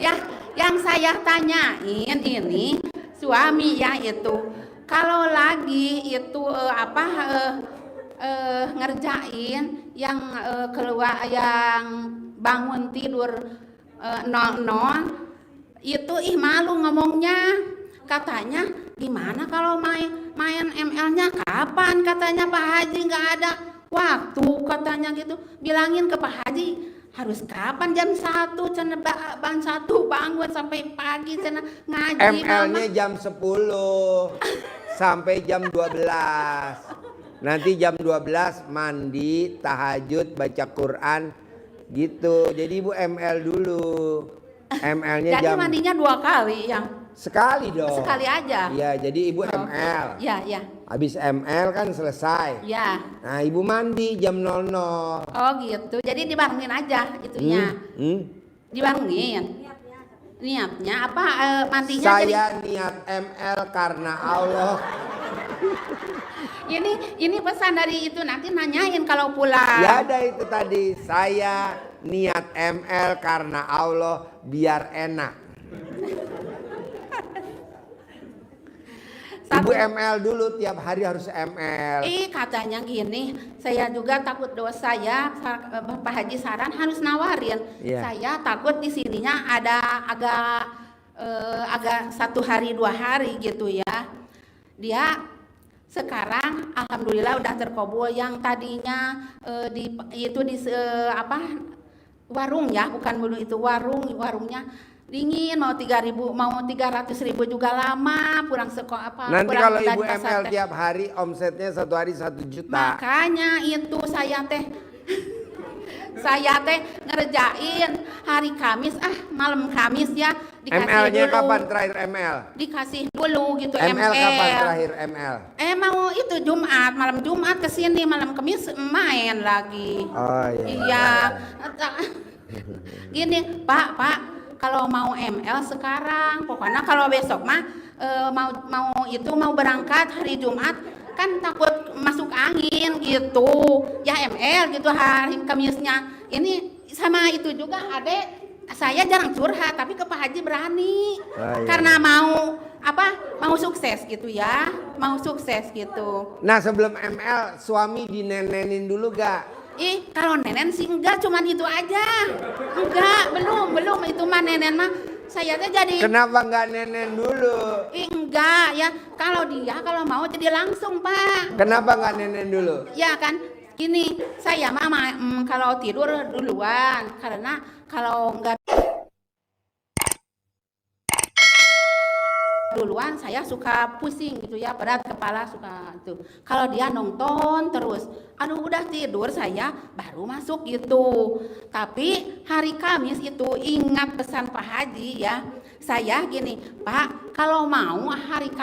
Ya yang saya tanyain ini suami ya itu kalau lagi itu ngerjain yang keluar yang bangun tidur 00 itu malu ngomongnya, katanya gimana kalau main ML-nya kapan, katanya Pak Haji nggak ada waktu katanya gitu. Bilangin ke Pak Haji harus kapan jam 1 cina ban 1 bangun sampai pagi cina ngaji. ML-nya jam 10 sampai jam 12. Nanti jam 12 mandi, tahajud, baca Quran gitu. Jadi ibu ML dulu. ML-nya jadi jam mandinya 2 kali ya? Sekali dong. Sekali aja. Iya, jadi ibu ML. Iya. Habis ML kan selesai. Ya. Nah, ibu mandi jam 00. Oh gitu. Jadi dibangunin aja itunya. Dibangunin. Niatnya apa mandinya? Saya niat ML karena Allah. Ini pesan dari itu, nanti nanyain kalau pulang. Ya ada itu tadi. Saya niat ML karena Allah biar enak. Ibu ML dulu, tiap hari harus ML. Katanya gini, saya juga takut dosa ya. Pak Haji saran harus nawarin. Saya takut di sininya ada agak 1 hari 2 hari gitu ya. Dia sekarang alhamdulillah udah terkabul. Yang tadinya warung ya, bukan dulu itu warungnya dingin, mau 3.000 mau 300.000 juga lama, pulang sekolah Nanti pulang kalau dari ibu pasar ML tiap hari omsetnya 1 hari 1 juta. Makanya itu saya teh ngerjain hari Kamis, malam Kamis ya, dikasih ML-nya dulu. kapan terakhir ML? Dikasih dulu gitu ML kapan terakhir ML? Mau itu Jumat, malam Jumat kesini, malam Kamis main lagi. Oh Iya. Gini Pak, kalau mau ML sekarang, pokoknya kalau besok mah mau berangkat hari Jumat kan takut masuk angin gitu. Ya ML gitu hari Kamisnya. Ini sama itu juga adek saya jarang curhat, tapi ke Pak Haji berani. Karena mau sukses gitu ya. Mau sukses gitu. Nah, sebelum ML suami dinenenin dulu gak? Kalau nenen sih enggak, cuman itu aja. Enggak, belum itu mah nenen mah saya teh jadi. Kenapa enggak nenen dulu? Enggak ya, kalau mau jadi langsung Pak. Kenapa enggak nenen dulu? Ya kan, gini saya mama kalau tidur duluan, karena kalau enggak duluan saya suka pusing gitu ya, berat kepala suka itu. Kalau dia nonton terus, aduh udah tidur saya baru masuk gitu. Tapi hari Kamis itu ingat pesan Pak Haji ya. Saya gini, Pak, kalau mau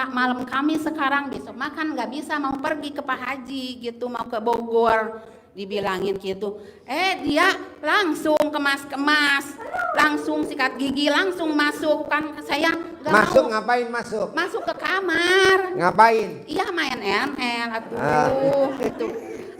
malam Kamis sekarang besok makan nggak bisa, mau pergi ke Pak Haji gitu, mau ke Bogor. Dibilangin gitu, dia langsung kemas-kemas, langsung sikat gigi, langsung masuk. Kan saya gak Masuk mau. ngapain masuk? Masuk ke kamar. Ngapain? Iya main ML atuh gitu.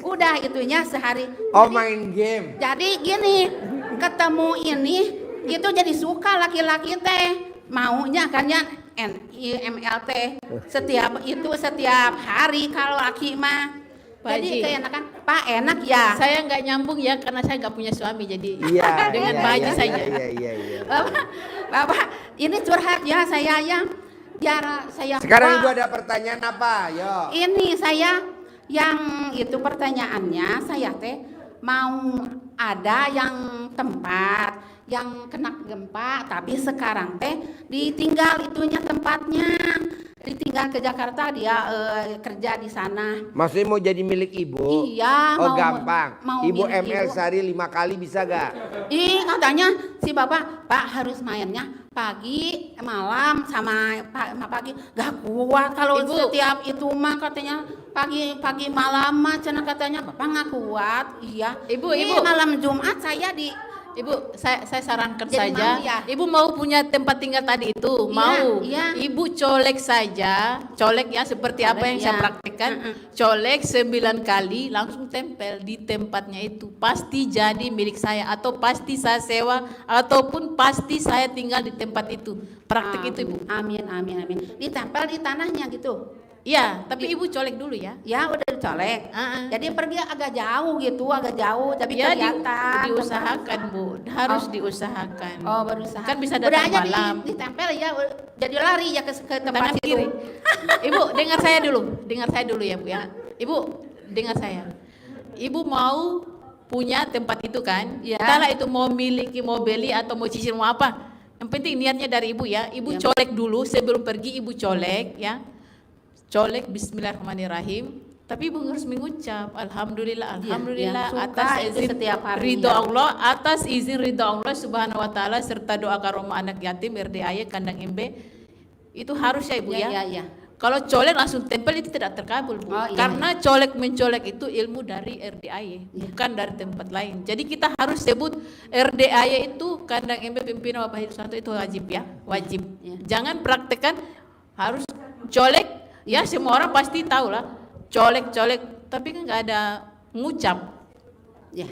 Udah itunya sehari. Oh main game. Jadi gini, ketemu ini gitu jadi suka laki-laki teh. Maunya kan ya MLT setiap hari kalau laki mah. Pak Jadi Haji. keenakan, Pak enak ya. Saya nggak nyambung ya karena saya nggak punya suami, jadi Iya. dengan iya, Pak Haji iya, saja. Iya. Bapak, ini curhat ya saya ya. Biar saya Sekarang Pak, Ibu ada pertanyaan apa? Yo. ini saya yang itu pertanyaannya saya teh mau ada yang tempat yang kena gempa tapi sekarang teh ditinggal itunya tempatnya, ditinggal ke Jakarta, dia kerja di sana. Maksudnya mau jadi milik Ibu? Iya, Oh mau- gampang. mau Ibu milik ML Ibu. sehari 5 kali bisa gak? Ih katanya si bapak, Pak harus mainnya pagi malam sama pagi, gak kuat kalau Ibu. setiap itu mah katanya pagi malam mah cenah katanya bapak nggak kuat. Iya Ibu, Ih, Ibu. malam Jumat saya di Ibu, saya sarankan Jadi saja. mau ya? Ibu mau punya tempat tinggal tadi itu, Iya, mau. iya. Ibu colek saja, colek ya seperti apa Colek, yang saya iya. praktekkan. Colek 9 kali, langsung tempel di tempatnya itu. Pasti jadi milik saya atau pasti saya sewa ataupun pasti saya tinggal di tempat itu. Praktek itu Ibu. Amin. Ditempel di tanahnya gitu. Iya, tapi Ibu colek dulu ya. Ya udah dicolek. Jadi pergi agak jauh tapi Ya kelihatan. diusahakan Bu, harus diusahakan. Oh berusaha. Kan bisa Udah datang aja malam. ditempel ya, jadi lari ya ke tempat Tangan situ. kiri. Ibu, dengar saya dulu ya Bu ya. Ibu, dengar saya. Ibu mau punya tempat itu kan? Ya. Entahlah itu mau miliki, mau beli atau mau cicil mau apa. Yang penting niatnya dari Ibu ya. Ibu Ya. colek dulu sebelum pergi, Ibu colek ya. Colek Bismillahirrahmanirrahim. Tapi Ibu harus mengucap Alhamdulillah, Alhamdulillah suka atas itu izin setiap hari, ridho ya. Allah, atas izin ridho Allah Subhanahu wa taala serta doa karomah anak yatim RDAY kandang embe. Itu harus ya Ibu ya. Ya. Kalau colek langsung tempel itu tidak terkabul Bu. Oh, iya. Karena colek mencolek itu ilmu dari RDAY, bukan dari tempat lain. Jadi kita harus sebut RDAY itu kandang embe pimpinan Bapak Hirsanto itu wajib ya, wajib. Iya. Jangan praktekkan, harus colek. Ya semua orang pasti tahu lah, colek, tapi kan nggak ada ngucap. Ya.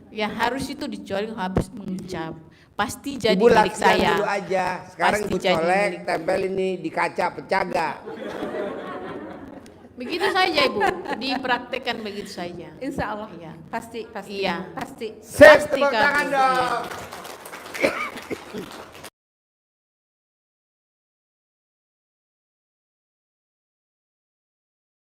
Ya harus itu dicolek habis mengucap. Pasti jadi Ibu milik latihan saya. dulu aja. Sekarang Pasti Ibu jadi colek, milik. tempel ini di kaca, pecah gak? Begitu saja Ibu, dipraktekkan begitu saja. Insya Allah. Iya. Pasti. Iya. Pasti. Sip, Pasti tepuk tangan kabur, dong.